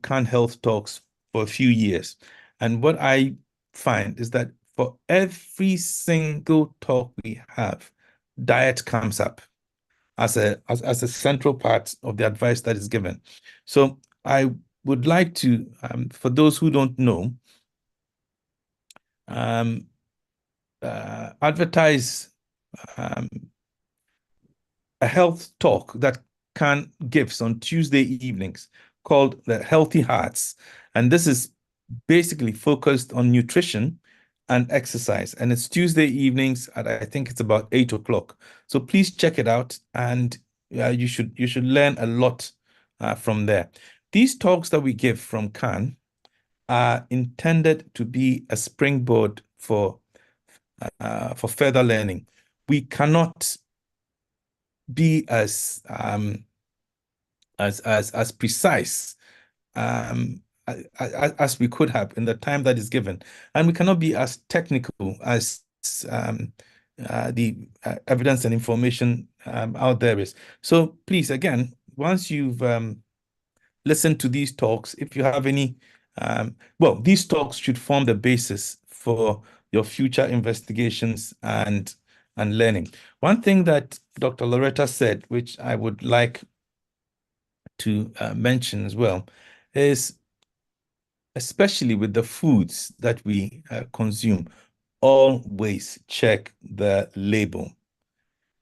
Can Health talks for a few years, and what I find is that for every single talk we have, diet comes up as a central part of the advice that is given. So I would like to, for those who don't know, advertise a health talk that Can gives on Tuesday evenings called the Healthy Hearts. And this is basically focused on nutrition and exercise. And it's Tuesday evenings at, I think it's about 8 o'clock. So please check it out, and you should learn a lot from there. These talks that we give from Can are intended to be a springboard for further learning. We cannot be as precise as we could have in the time that is given, and we cannot be as technical as the evidence and information out there is. So please, again, once you've listened to these talks, if you have any, well, these talks should form the basis for your future investigations and learning. One thing that Dr. Loretta said, which I would like to mention as well, is especially with the foods that we consume, always check the label.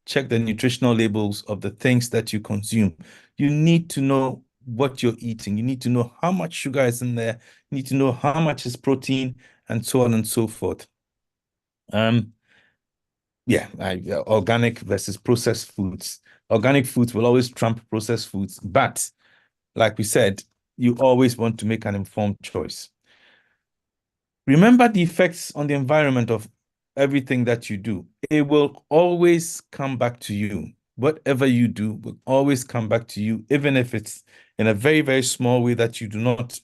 Check the nutritional labels of the things that you consume. You need to know what you're eating. You need to know how much sugar is in there. You need to know how much is protein, and so on and so forth. Yeah, organic versus processed foods. Organic foods will always trump processed foods, but like we said, you always want to make an informed choice. Remember the effects on the environment of everything that you do. It will always come back to you. Whatever you do will always come back to you, even if it's in a very, very small way that you do not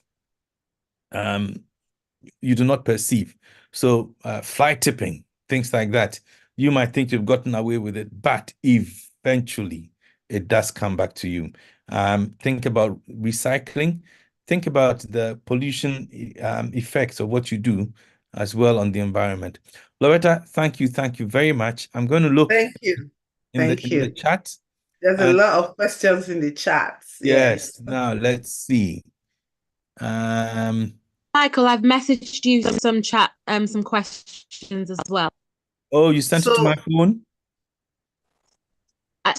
perceive. So fly tipping, things like that. You might think you've gotten away with it, but eventually it does come back to you. Think about recycling. Think about the pollution effects of what you do as well on the environment. Loretta, thank you very much. I'm going to look Thank you. in Thank the you. chat. There's a And lot of questions in the chat. yes, Yes. now let's see. Michael, I've messaged you some chat, some questions as well. Oh, you sent it to my phone?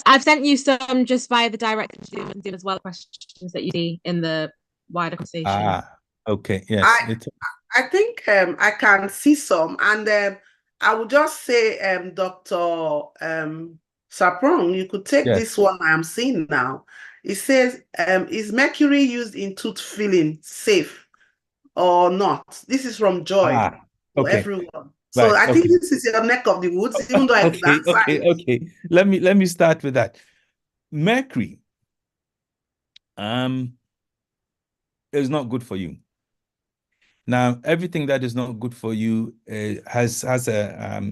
I've sent you some just via the direct Zoom as well, questions that you see in the wider conversation. Okay, yes. I think I can see some, and I would just say, Dr. Sapong, you could take this one I'm seeing now. It says, is mercury used in tooth filling safe or not? This is from Joy to everyone. So I think this is your neck of the woods, even though I could answer it. Okay. Let me start with that. Mercury is not good for you. Now, everything that is not good for you has a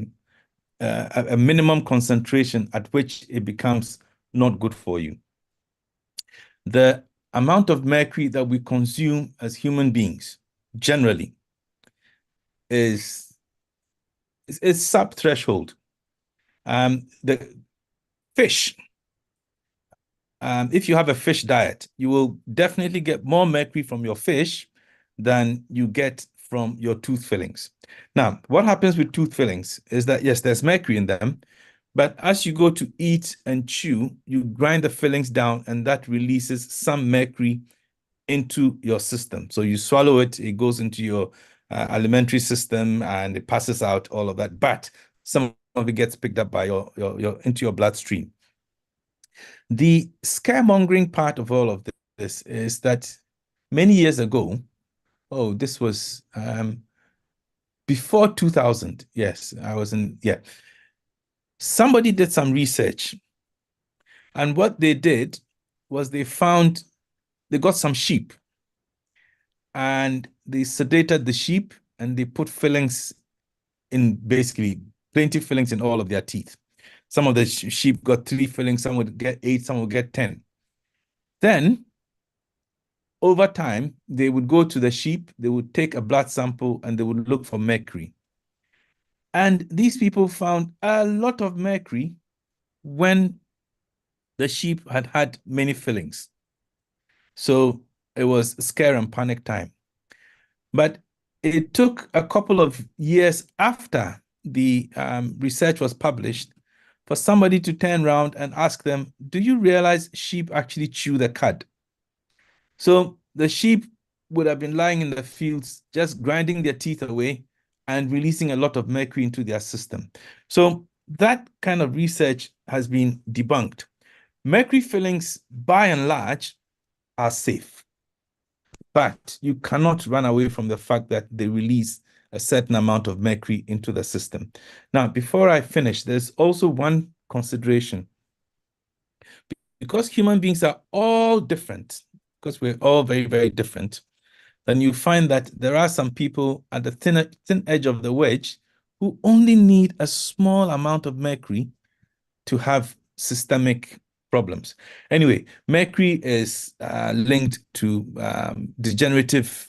minimum concentration at which it becomes not good for you. The amount of mercury that we consume as human beings generally is sub-threshold. The fish, if you have a fish diet, you will definitely get more mercury from your fish than you get from your tooth fillings. Now, what happens with tooth fillings is that, yes, there's mercury in them, but as you go to eat and chew, you grind the fillings down, and that releases some mercury into your system. So you swallow it, it goes into your alimentary system, and it passes out, all of that. But some of it gets picked up by your into your bloodstream. The scaremongering part of all of this is that many years ago, this was before 2000. Yes, I was in, somebody did some research, and what they did was they got some sheep, and they sedated the sheep, and they put fillings in, basically plenty fillings in all of their teeth. Some of the sheep got 3 fillings, some would get 8, some would get 10. Then over time, they would go to the sheep, they would take a blood sample, and they would look for mercury. And these people found a lot of mercury when the sheep had many fillings. So it was scare and panic time. But it took a couple of years after the research was published for somebody to turn around and ask them, do you realize sheep actually chew the cud? So the sheep would have been lying in the fields, just grinding their teeth away and releasing a lot of mercury into their system. So that kind of research has been debunked. Mercury fillings, by and large, are safe, but you cannot run away from the fact that they release a certain amount of mercury into the system. Now, before I finish, there's also one consideration. Because human beings are all different, because we're all very, very different, then you find that there are some people at the thin edge of the wedge who only need a small amount of mercury to have systemic problems. Anyway, mercury is linked to degenerative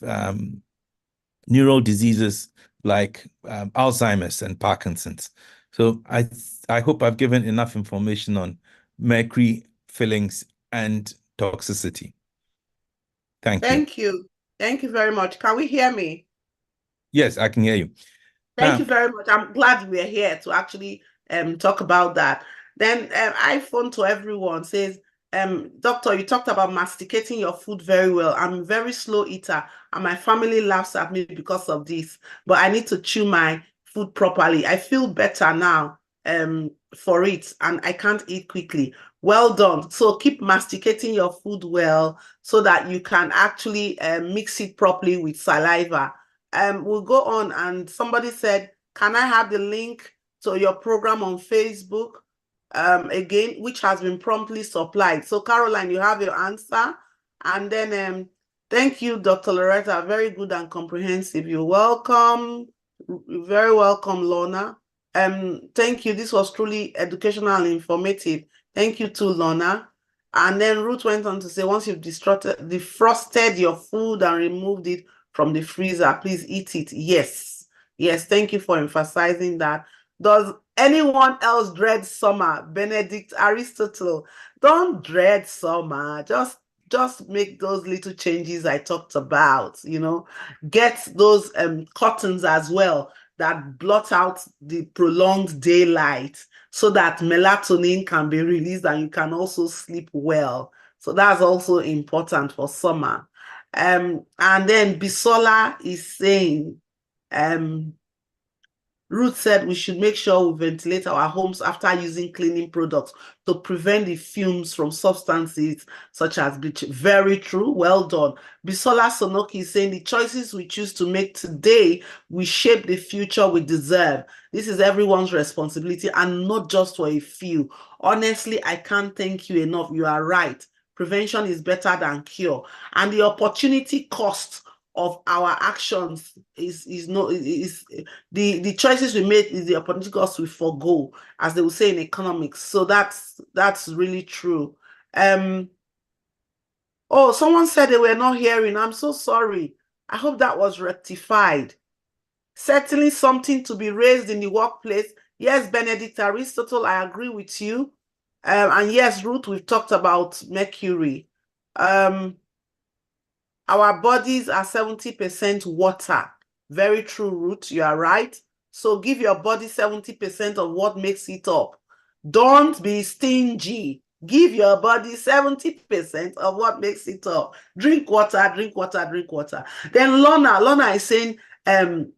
neural diseases like Alzheimer's and Parkinson's. So I hope I've given enough information on mercury fillings and toxicity. Thank you. Thank you very much. Can we hear me? Yes, I can hear you. Thank you very much. I'm glad we're here to actually talk about that. Then iPhone to everyone says, Doctor, you talked about masticating your food very well. I'm a very slow eater, and my family laughs at me because of this, but I need to chew my food properly. I feel better now for it, and I can't eat quickly. Well done. So keep masticating your food well so that you can actually mix it properly with saliva. We'll go on, and somebody said, can I have the link to your program on Facebook? Again, which has been promptly supplied. So Caroline, you have your answer. And then thank you, Dr. Loretta. Very good and comprehensive. You're welcome. Very welcome, Lorna. Thank you. This was truly educational and informative. Thank you to Lorna. And then Ruth went on to say, once you've defrosted your food and removed it from the freezer, please eat it. Yes. Yes, thank you for emphasizing that. Does anyone else dread summer? Benedict Aristotle, don't dread summer. Just make those little changes I talked about, get those curtains as well that blot out the prolonged daylight so that melatonin can be released and you can also sleep well. So that's also important for summer. And then Bisola is saying, Ruth said we should make sure we ventilate our homes after using cleaning products to prevent the fumes from substances such as bleach. Very true. Well done. Bisola Sonoki is saying the choices we choose to make today will shape the future we deserve. This is everyone's responsibility and not just for a few. Honestly, I can't thank you enough. You are right. Prevention is better than cure. And the opportunity cost of our actions is the choices we make is the opportunity cost we forgo, as they will say in economics. So that's really true. Oh, someone said they were not hearing. I'm so sorry. I hope that was rectified. Certainly something to be raised in the workplace. Yes, Benedict Aristotle, I agree with you. And yes, Ruth, we've talked about mercury. Our bodies are 70% water. Very true, Ruth. You are right. So give your body 70% of what makes it up. Don't be stingy. Give your body 70% of what makes it up. Drink water, drink water, drink water. Then Lorna is saying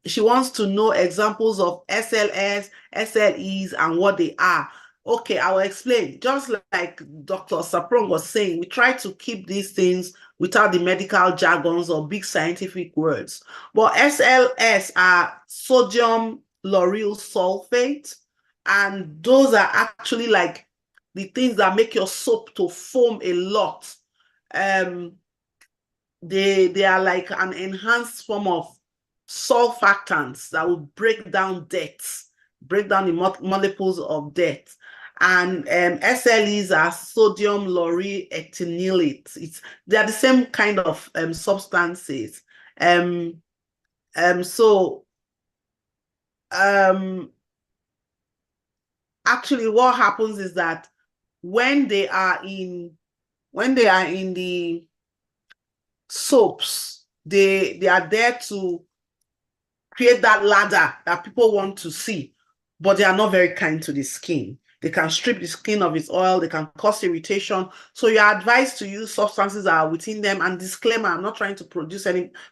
she wants to know examples of SLS, SLEs, and what they are. Okay, I will explain. Just like Dr. Sapong was saying, we try to keep these things without the medical jargons or big scientific words. But SLS are sodium lauryl sulfate, and those are actually like the things that make your soap to foam a lot. They are like an enhanced form of surfactants that will break down death, break down the molecules of death. And SLEs are sodium lauryl ethylate. They are the same kind of substances. Actually, what happens is that when they are in the soaps, they are there to create that ladder that people want to see, but they are not very kind to the skin. They can strip the skin of its oil, they can cause irritation. So you're advised to use substances that are within them. And disclaimer, I'm not trying to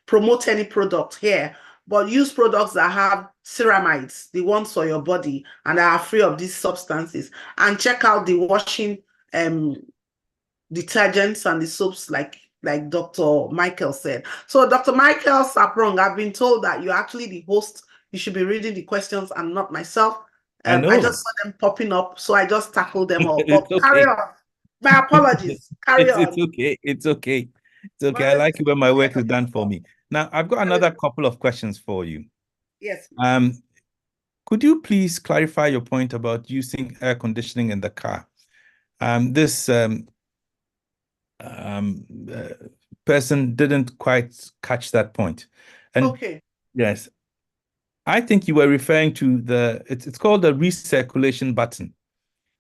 promote any product here, but use products that have ceramides, the ones for your body, and are free of these substances. And check out the washing detergents and the soaps like Dr. Michael said. So Dr. Michael Sapong, I've been told that you're actually the host. You should be reading the questions and not myself. I just saw them popping up, so I just tackled them all. But carry on. My apologies. Carry on. It's okay. It's okay. It's okay. I like it when my work is done for me. Now, I've got another couple of questions for you. Yes. Could you please clarify your point about using air conditioning in the car? This person didn't quite catch that point. And okay. Yes. I think you were referring to it's called the recirculation button.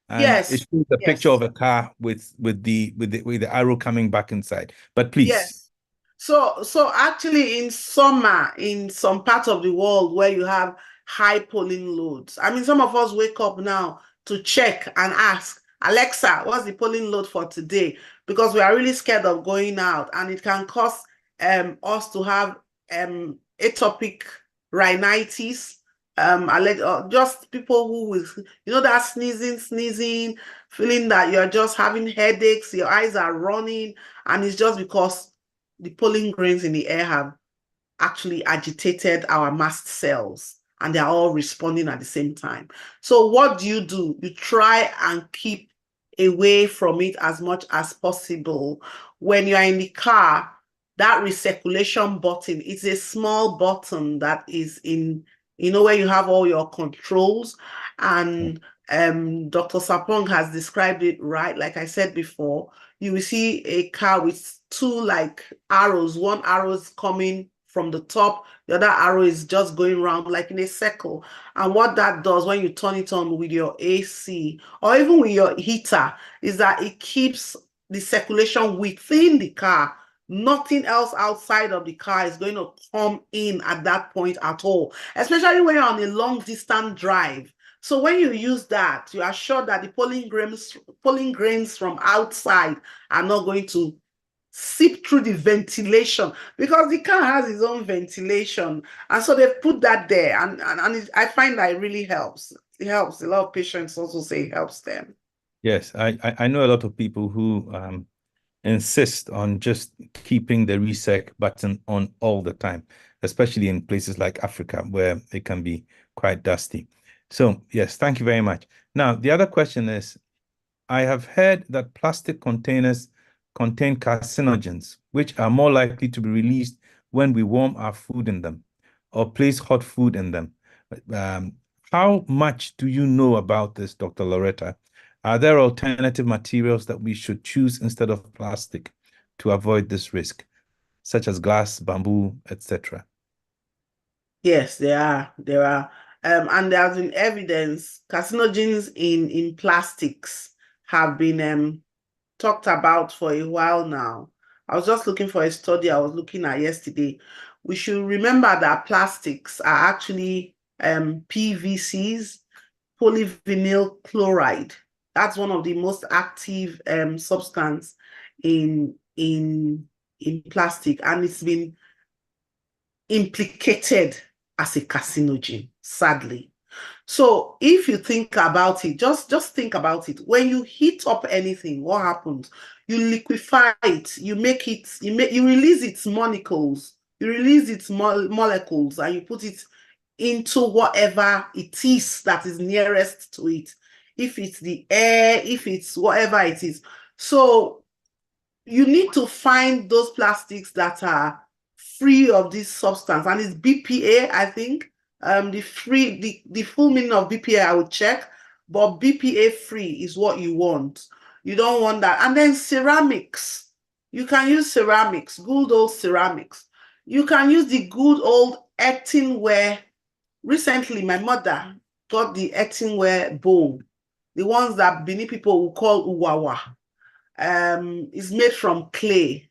And yes. It shows the picture of a car with the arrow coming back inside. But please. Yes. So actually in summer, in some parts of the world where you have high polling loads, I mean, some of us wake up now to check and ask, Alexa, what's the polling load for today? Because we are really scared of going out, and it can cause us to have atopic rhinitis. Just people who with that sneezing, feeling that you're just having headaches, your eyes are running, and it's just because the pollen grains in the air have actually agitated our mast cells, and they're all responding at the same time. So what do? You try and keep away from it as much as possible. When you're in the car, that recirculation button, it's a small button that is in, where you have all your controls. And Dr. Sapong has described it right. Like I said before, you will see a car with two like arrows. One arrow is coming from the top, the other arrow is just going around like in a circle. And what that does when you turn it on with your AC or even with your heater is that it keeps the circulation within the car. Nothing else outside of the car is going to come in at that point at all, especially when you're on a long distance drive. So when you use that, you are sure that the pollen grains from outside are not going to seep through the ventilation, because the car has its own ventilation, and so they've put that there, and I find that it really helps. It helps. A lot of patients also say it helps them. Yes, I know a lot of people who insist on just keeping the reset button on all the time, especially in places like Africa where it can be quite dusty. So yes, thank you very much. Now, the other question is, I have heard that plastic containers contain carcinogens, which are more likely to be released when we warm our food in them or place hot food in them. How much do you know about this, Dr. Loretta? Are there alternative materials that we should choose instead of plastic to avoid this risk, such as glass, bamboo, etc.? Yes, there are. And there's been evidence carcinogens in plastics have been talked about for a while now. I was just looking for a study I was looking at yesterday. We should remember that plastics are actually PVCs, polyvinyl chloride. That's one of the most active substance in plastic, and it's been implicated as a carcinogen, sadly. So if you think about it, just think about it. When you heat up anything, what happens? You liquefy it, you release its molecules, and you put it into whatever it is that is nearest to it. If it's the air, if it's whatever it is. So you need to find those plastics that are free of this substance, and it's BPA, I think. The full meaning of BPA I would check, but BPA free is what you want. You don't want that. And then ceramics. You can use ceramics, good old ceramics. You can use the good old earthenware. Recently, my mother got the earthenware bowl, the ones that Benin people will call uwawa. Is made from clay.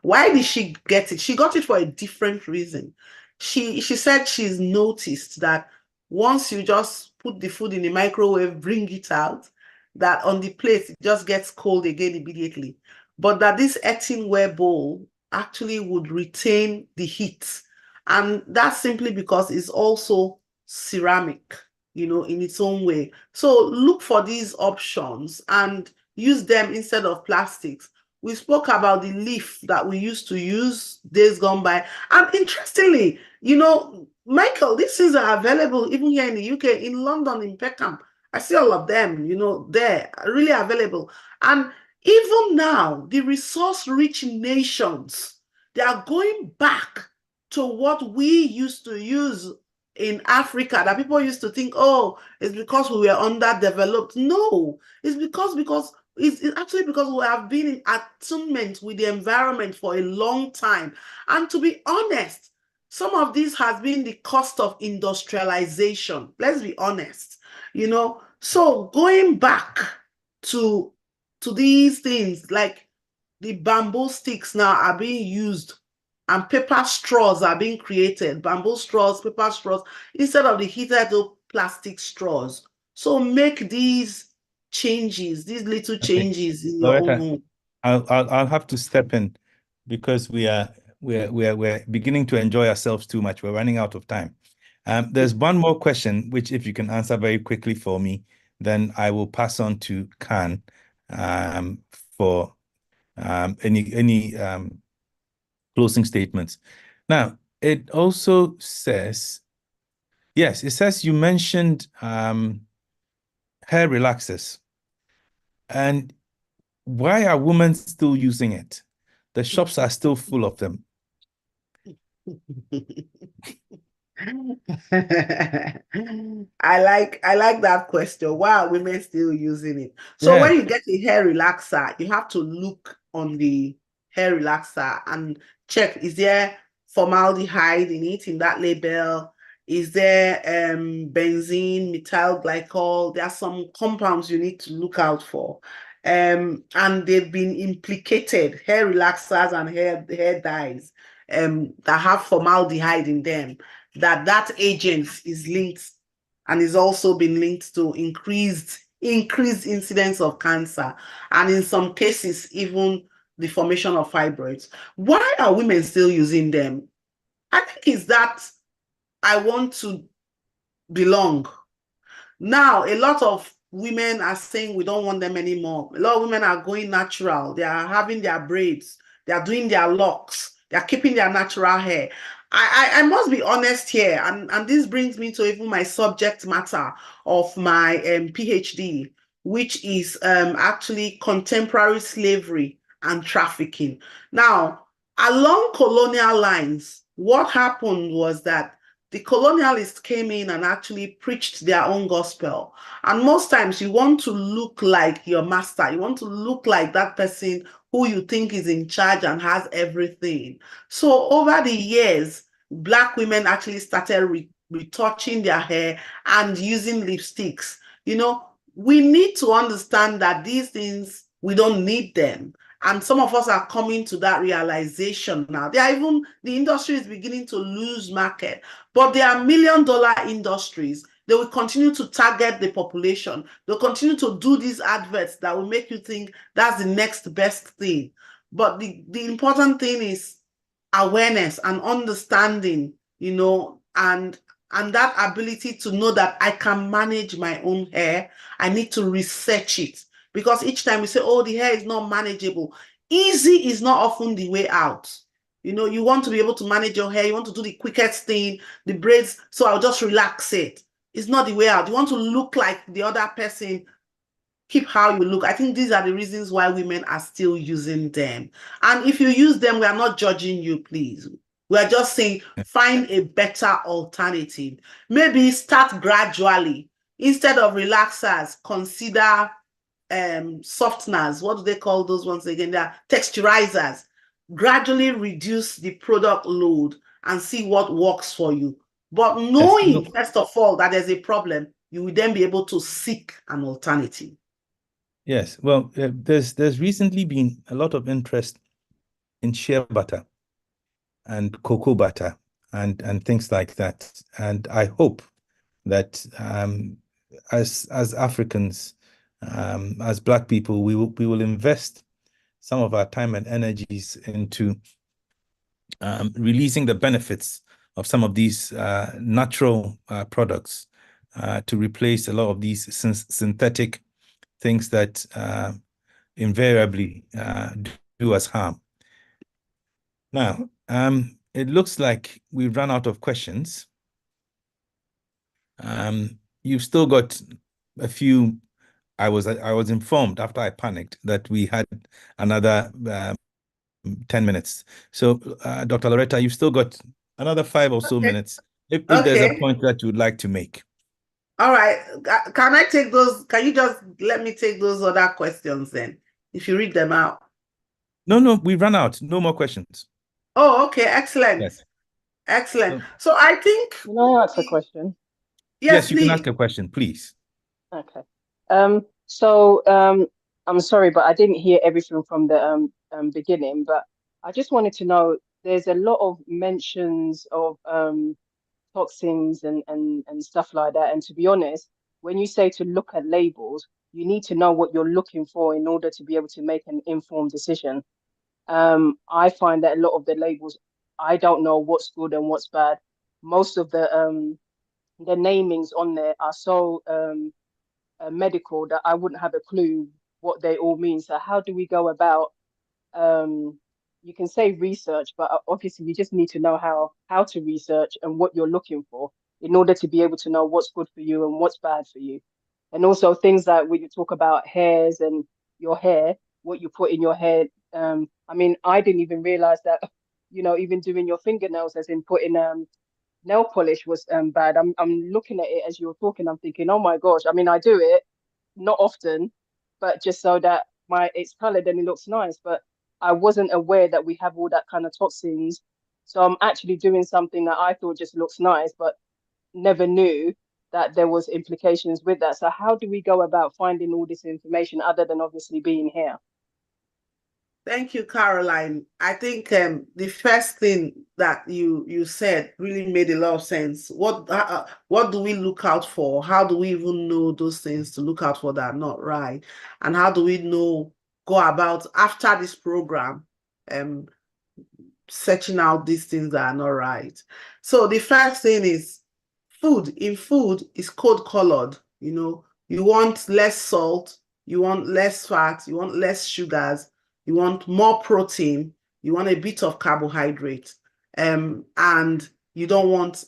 Why did she get it? She got it for a different reason. She said she's noticed that once you just put the food in the microwave, bring it out, that on the plate it just gets cold again immediately. But that this earthenware bowl actually would retain the heat, and that's simply because it's also ceramic, in its own way. So look for these options and use them instead of plastics. We spoke about the leaf that we used to use days gone by. And interestingly, Michael, these things are available even here in the UK, in London, in Peckham. I see all of them, there, really available. And even now, the resource-rich nations, they are going back to what we used to use in Africa, that people used to think, oh, it's because we were underdeveloped. No, it's actually because we have been in attunement with the environment for a long time. And to be honest, some of this has been the cost of industrialization. Let's be honest, So going back to these things, like the bamboo sticks now are being used, and paper straws are being created, bamboo straws, paper straws, instead of the heated plastic straws. So make these changes, these little Okay. changes in your own Loretta, home? I'll have to step in because we're beginning to enjoy ourselves too much. We're running out of time. There's one more question, which if you can answer very quickly for me, then I will pass on to Khan for any closing statements. Now, it also says, yes, it says you mentioned hair relaxers. And why are women still using it? The shops are still full of them. I like that question. Why are women still using it? So Yeah. when you get a hair relaxer, you have to look on the hair relaxer and check, is there formaldehyde in it, in that label? Is there benzene, methyl glycol? There are some compounds you need to look out for. And they've been implicated, hair relaxers and hair dyes that have formaldehyde in them, that agent is linked and is also been linked to increased incidence of cancer, and in some cases even the formation of fibroids. Why are women still using them? I think it's that I want to belong. Now, a lot of women are saying we don't want them anymore. A lot of women are going natural. They are having their braids. They are doing their locks. They are keeping their natural hair. I must be honest here, and this brings me to even my subject matter of my PhD, which is actually contemporary slavery and trafficking. Now, along colonial lines, what happened was that the colonialists came in and actually preached their own gospel. And most times you want to look like your master. You want to look like that person who you think is in charge and has everything. So over the years, Black women actually started retouching their hair and using lipsticks. You know, we need to understand that these things, we don't need them. And some of us are coming to that realization now. The industry is beginning to lose market, but there are million-dollar industries. They will continue to target the population. They'll continue to do these adverts that will make you think that's the next best thing. But the important thing is awareness and understanding, and that ability to know that I can manage my own hair. I need to research it. Because each time we say, oh, the hair is not manageable, easy is not often the way out. You want to be able to manage your hair. You want to do the quickest thing, the braids, so I'll just relax it. It's not the way out. You want to look like the other person, keep how you look. I think these are the reasons why women are still using them. And if you use them, we are not judging you, please. We are just saying, find a better alternative. Maybe start gradually. Instead of relaxers, consider softeners. What do they call those ones again? They're texturizers. Gradually reduce the product load and see what works for you. But knowing, first of all, that there's a problem, you will then be able to seek an alternative. Yes, well, there's recently been a lot of interest in shea butter and cocoa butter and things like that. And I hope that as Africans, as Black people, we will invest some of our time and energies into releasing the benefits of some of these natural products to replace a lot of these synthetic things that invariably do us harm. Now, it looks like we've run out of questions. You've still got a few. I was informed after I panicked that we had another 10 minutes. So, Dr. Loretta, you've still got another 5 or so minutes if there's a point that you would like to make. All right. Can I take those? Can you just let me take those other questions then, if you read them out? No, we ran out. No more questions. Oh, okay. Excellent. Yes. Excellent. So I think... Can I ask a question? Yes, you can ask a question, please. Okay. I'm sorry, but I didn't hear everything from the beginning, but I just wanted to know, there's a lot of mentions of toxins and stuff like that. And to be honest, when you say to look at labels, you need to know what you're looking for in order to be able to make an informed decision. I find that a lot of the labels, I don't know what's good and what's bad. Most of the namings on there are so medical that I wouldn't have a clue what they all mean. So how do we go about you can say research, but obviously you just need to know how to research and what you're looking for in order to be able to know what's good for you and what's bad for you. And also things like when you talk about hairs and your hair, what you put in your hair. I mean, I didn't even realize that, even doing your fingernails, as in putting nail polish was bad. I'm looking at it as you're talking. I'm thinking, oh my gosh. I mean, I do it not often, but just so that it's colored and it looks nice. But I wasn't aware that we have all that kind of toxins. So I'm actually doing something that I thought just looks nice, but never knew that there was implications with that. So how do we go about finding all this information other than obviously being here? Thank you, Caroline. I think the first thing that you said really made a lot of sense. What do we look out for? How do we even know those things to look out for that are not right? And how do we go about after this program, searching out these things that are not right? So the first thing is food. In food is code colored. You want less salt, you want less fat, you want less sugars, you want more protein, you want a bit of carbohydrate, and you don't want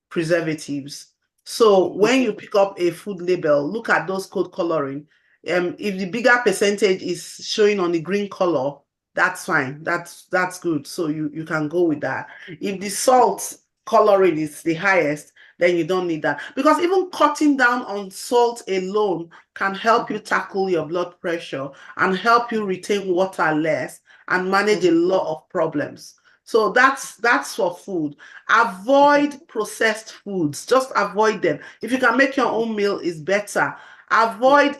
preservatives. So when you pick up a food label, look at those code coloring. If the bigger percentage is showing on the green color, that's fine. That's good. So you can go with that. If the salt coloring is the highest, then you don't need that. Because even cutting down on salt alone can help you tackle your blood pressure and help you retain water less and manage a lot of problems. So that's for food. Avoid processed foods. Just avoid them. If you can make your own meal, is better. Avoid,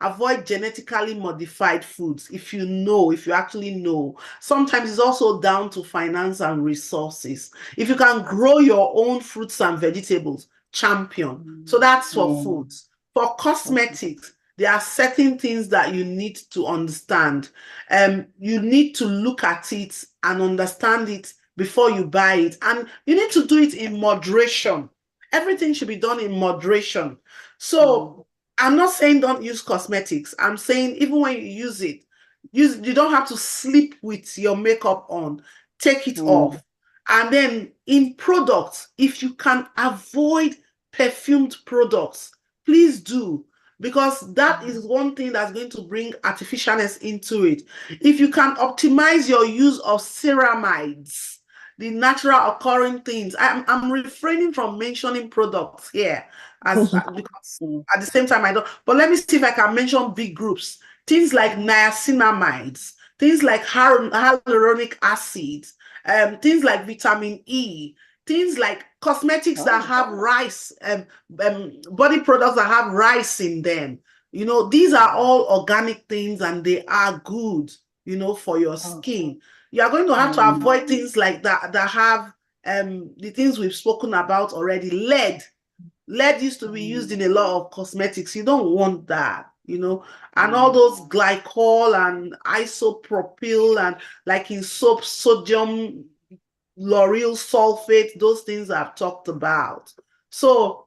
avoid genetically modified foods. If you actually know. Sometimes it's also down to finance and resources. If you can grow your own fruits and vegetables, champion. So that's for foods. For cosmetics, there are certain things that you need to understand. You need to look at it and understand it before you buy it. And you need to do it in moderation. Everything should be done in moderation. So I'm not saying don't use cosmetics. I'm saying even when you use it, you don't have to sleep with your makeup on. Take it off. And then in products, if you can avoid perfumed products, please do, because that is one thing that's going to bring artificialness into it. If you can optimize your use of ceramides, the natural occurring things. I'm refraining from mentioning products here because at the same time I don't. But let me see if I can mention big groups. Things like niacinamides, things like hyaluronic acid, things like vitamin E, things like cosmetics that have rice, body products that have rice in them. These are all organic things and they are good, for your skin. You are going to have to avoid things like that have the things we've spoken about already. Lead used to be used in a lot of cosmetics. You don't want that, and all those glycol and isopropyl and like in soap, sodium lauryl sulfate, those things I've talked about. So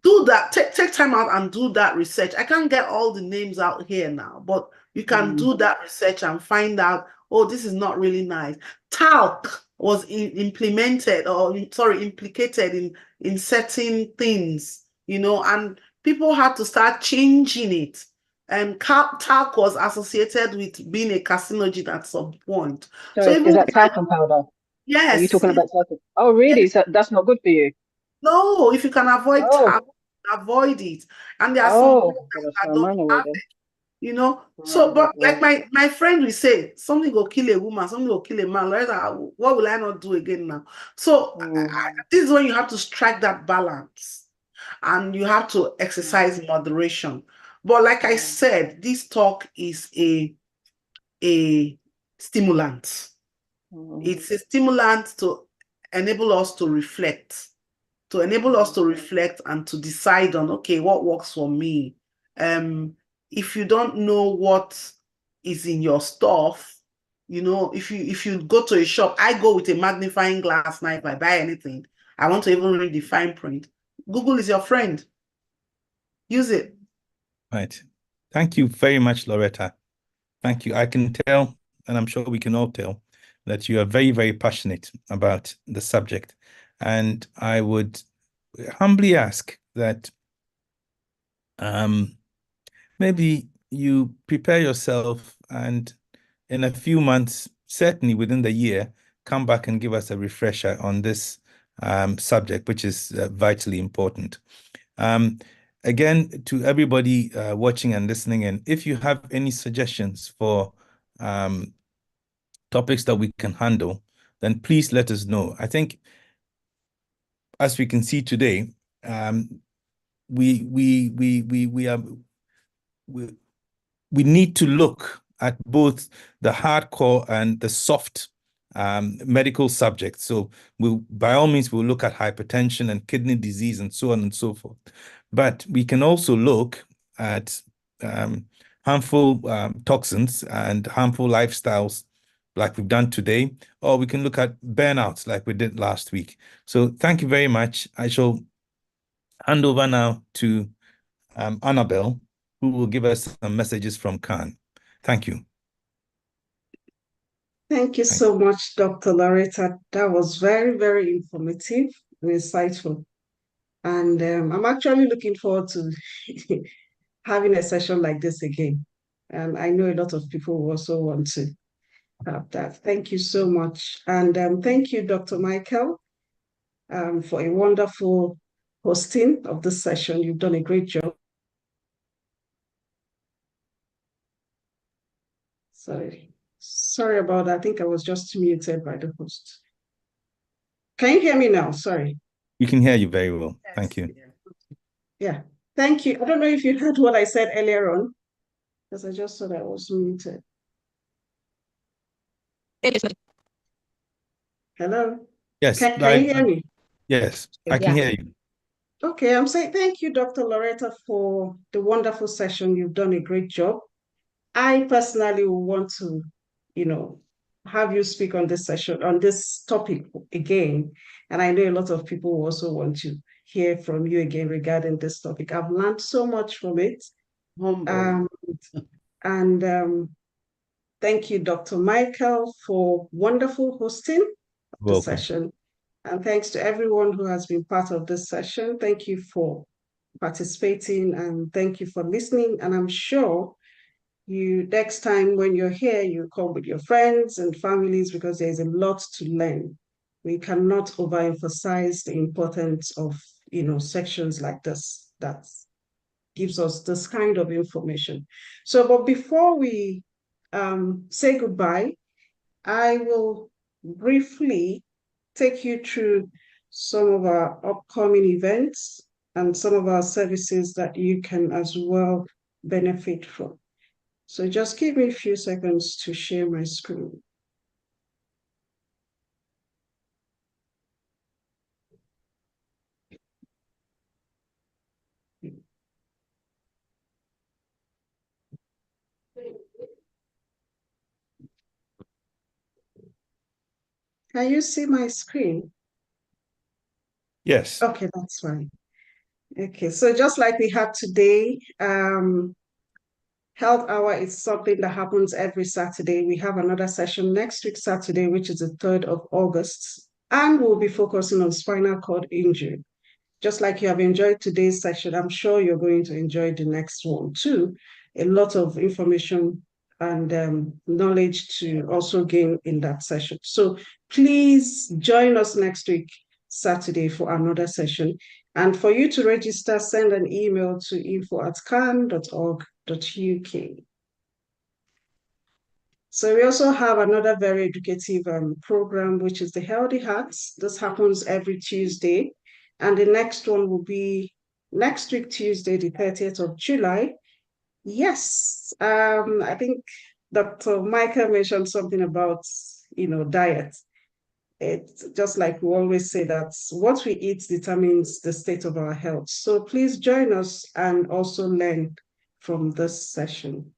do that. Take time out and do that research. I can't get all the names out here now, but you can do that research and find out, oh, this is not really nice. Talc was implicated in certain things, and people had to start changing it. And talc was associated with being a carcinogen at some point. So is that talcum powder? Yes. Are you talking about talcum? Oh, really? Yes. So that's not good for you? No, if you can avoid talc, avoid it. And there are some that don't have it, So, but like my friend will say, something will kill a woman, something will kill a man. Loretta, what will I not do again now? So this is when you have to strike that balance and you have to exercise moderation. But like I said, this talk is a stimulant. It's a stimulant to enable us to reflect. And to decide on, okay, what works for me? If you don't know what is in your stuff, you know, if you go to a shop, I go with a magnifying glass now if I buy anything. I want to even read the fine print. Google is your friend. Use it. Right. Thank you very much, Loretta. Thank you. I can tell, and I'm sure we can all tell, that you are very, very passionate about the subject. And I would humbly ask that maybe you prepare yourself and in a few months, certainly within the year, come back and give us a refresher on this subject, which is vitally important. Again, to everybody watching and listening, and if you have any suggestions for topics that we can handle, then please let us know. I think, as we can see today, we need to look at both the hardcore and the soft medical subjects. So by all means, we'll look at hypertension and kidney disease and so on and so forth. But we can also look at harmful toxins and harmful lifestyles like we've done today, or we can look at burnouts like we did last week. So thank you very much. I shall hand over now to Annabelle, who will give us some messages from Khan. Thank you. Thank you so much, Dr. Loretta. That was very, very informative and insightful. And I'm actually looking forward to having a session like this again. And I know a lot of people will also want to have that. Thank you so much. And thank you, Dr. Michael, for a wonderful hosting of this session. You've done a great job. Sorry about that. I think I was just muted by the host. Can you hear me now? Sorry. We can hear you very well. Yes. Thank you. Yeah. Thank you. I don't know if you heard what I said earlier on, because I just thought I was muted. Hello? Yes. Can you hear me? Yes, I can hear you. Okay, I'm saying thank you, Dr. Loretta, for the wonderful session. You've done a great job. I personally want to, have you speak on this session, on this topic again. And I know a lot of people also want to hear from you again regarding this topic. I've learned so much from it. Thank you, Dr. Michael, for wonderful hosting of the session. And thanks to everyone who has been part of this session. Thank you for participating and thank you for listening. And I'm sure next time when you're here, you come with your friends and families because there's a lot to learn. We cannot overemphasize the importance of, sections like this that gives us this kind of information. So, but before we say goodbye, I will briefly take you through some of our upcoming events and some of our services that you can as well benefit from. So just give me a few seconds to share my screen. Can you see my screen? Yes. Okay, that's fine. Okay, so just like we have today, Health Hour is something that happens every Saturday. We have another session next week, Saturday, which is the 3rd of August, and we'll be focusing on spinal cord injury. Just like you have enjoyed today's session, I'm sure you're going to enjoy the next one too. A lot of information and knowledge to also gain in that session. So please join us next week, Saturday, for another session. And for you to register, send an email to info@can.org.uk. So we also have another very educative program, which is the Healthy Hearts. This happens every Tuesday. And the next one will be next week, Tuesday, the 30th of July. Yes, I think Dr. Michael mentioned something about, diet. It's just like we always say that what we eat determines the state of our health. So please join us and also learn from this session.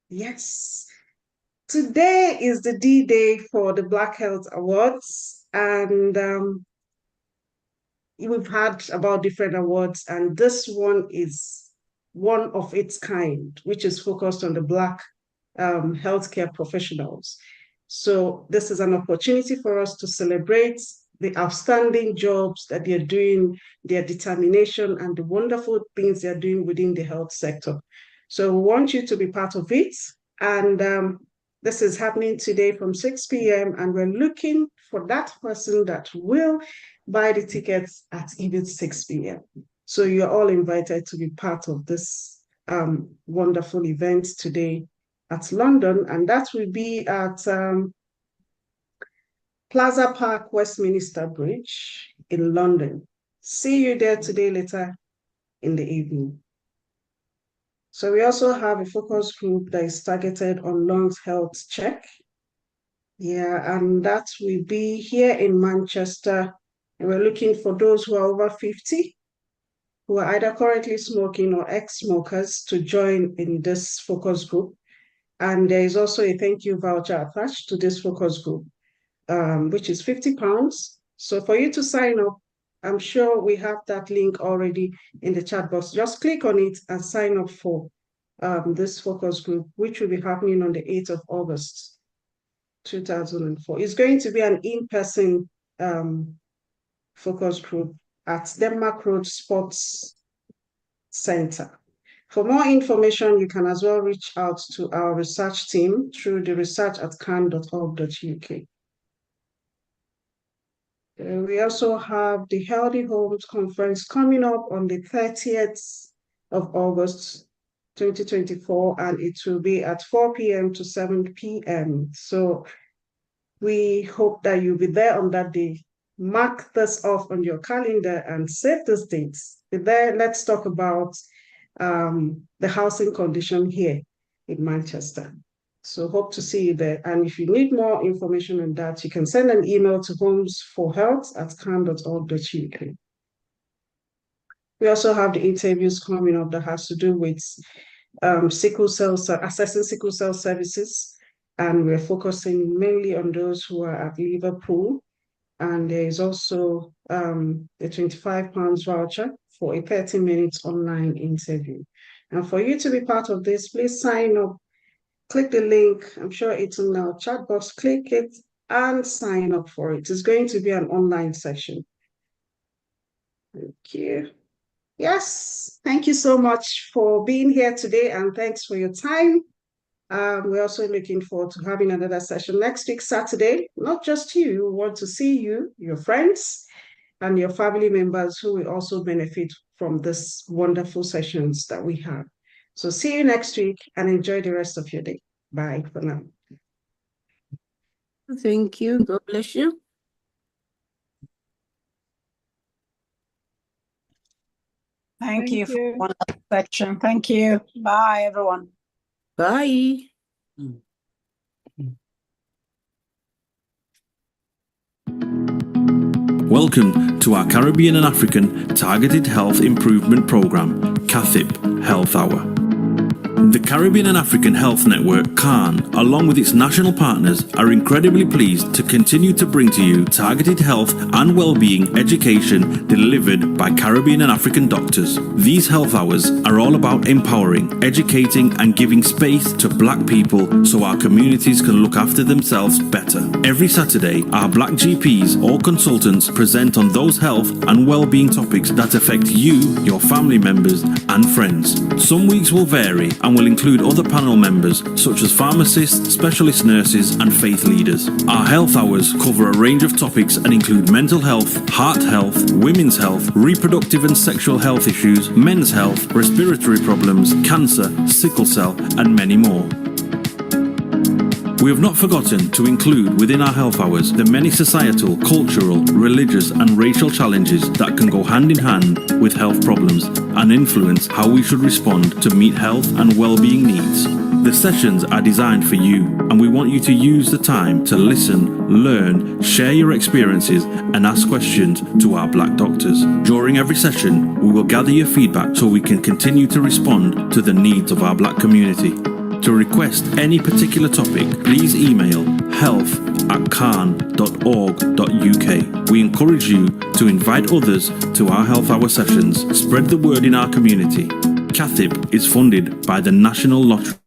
Yes. Today is the D-Day for the Black Health Awards, and we've had about different awards, and this one is one of its kind, which is focused on the Black healthcare professionals. So this is an opportunity for us to celebrate the outstanding jobs that they're doing, their determination, and the wonderful things they're doing within the health sector. So we want you to be part of it. And this is happening today from 6 p.m. And we're looking for that person that will buy the tickets at even 6 p.m. So you're all invited to be part of this wonderful event today at London, and that will be at Plaza Park, Westminster Bridge in London. See you there today later in the evening. So we also have a focus group that is targeted on lungs health check. Yeah, and that will be here in Manchester. And we're looking for those who are over 50, who are either currently smoking or ex-smokers to join in this focus group. And there is also a thank you voucher attached to this focus group, which is £50. So for you to sign up, I'm sure we have that link already in the chat box. Just click on it and sign up for this focus group, which will be happening on the 8th of August, 2004. It's going to be an in-person focus group at Denmark Road Sports Center. For more information, you can as well reach out to our research team through the research@can.org.uk. We also have the Healthy Homes Conference coming up on the 30th of August, 2024, and it will be at 4 p.m. to 7 p.m. So we hope that you'll be there on that day. Mark this off on your calendar and save these dates. There, let's talk about the housing condition here in Manchester. So hope to see you there. And if you need more information on that, you can send an email to homesforhealth@can.org.uk. We also have the interviews coming up that has to do with sickle cell, assessing sickle cell services. And we're focusing mainly on those who are at Liverpool. And there is also a £25 voucher for a 30-minute online interview. And for you to be part of this, please sign up. Click the link. I'm sure it's in our chat box. Click it and sign up for it. It's going to be an online session. Thank you. Yes, thank you so much for being here today, and thanks for your time. We're also looking forward to having another session next week, Saturday. Not just you, we want to see you, your friends, and your family members who will also benefit from this wonderful sessions that we have. So see you next week and enjoy the rest of your day. Bye for now. Thank you. God bless you. Thank you for one section. Thank you. Bye, everyone. Bye. Welcome to our Caribbean and African Targeted Health Improvement Program, CAFIP Health Hour. The Caribbean and African Health Network, CAN, along with its national partners, are incredibly pleased to continue to bring to you targeted health and well-being education delivered by Caribbean and African doctors. These health hours are all about empowering, educating, and giving space to Black people so our communities can look after themselves better. Every Saturday, our Black GPs or consultants present on those health and well-being topics that affect you, your family members, and friends. Some weeks will vary and will include other panel members such as pharmacists, specialist nurses, and faith leaders. Our health hours cover a range of topics and include mental health, heart health, women's health, reproductive and sexual health issues, men's health, respiratory problems, cancer, sickle cell, and many more. We have not forgotten to include within our health hours the many societal, cultural, religious, and racial challenges that can go hand in hand with health problems and influence how we should respond to meet health and well-being needs. The sessions are designed for you, and we want you to use the time to listen, learn, share your experiences, and ask questions to our Black doctors. During every session, we will gather your feedback so we can continue to respond to the needs of our Black community. To request any particular topic, please email health@can.org.uk. We encourage you to invite others to our Health Hour sessions. Spread the word in our community. CATHIP is funded by the National Lottery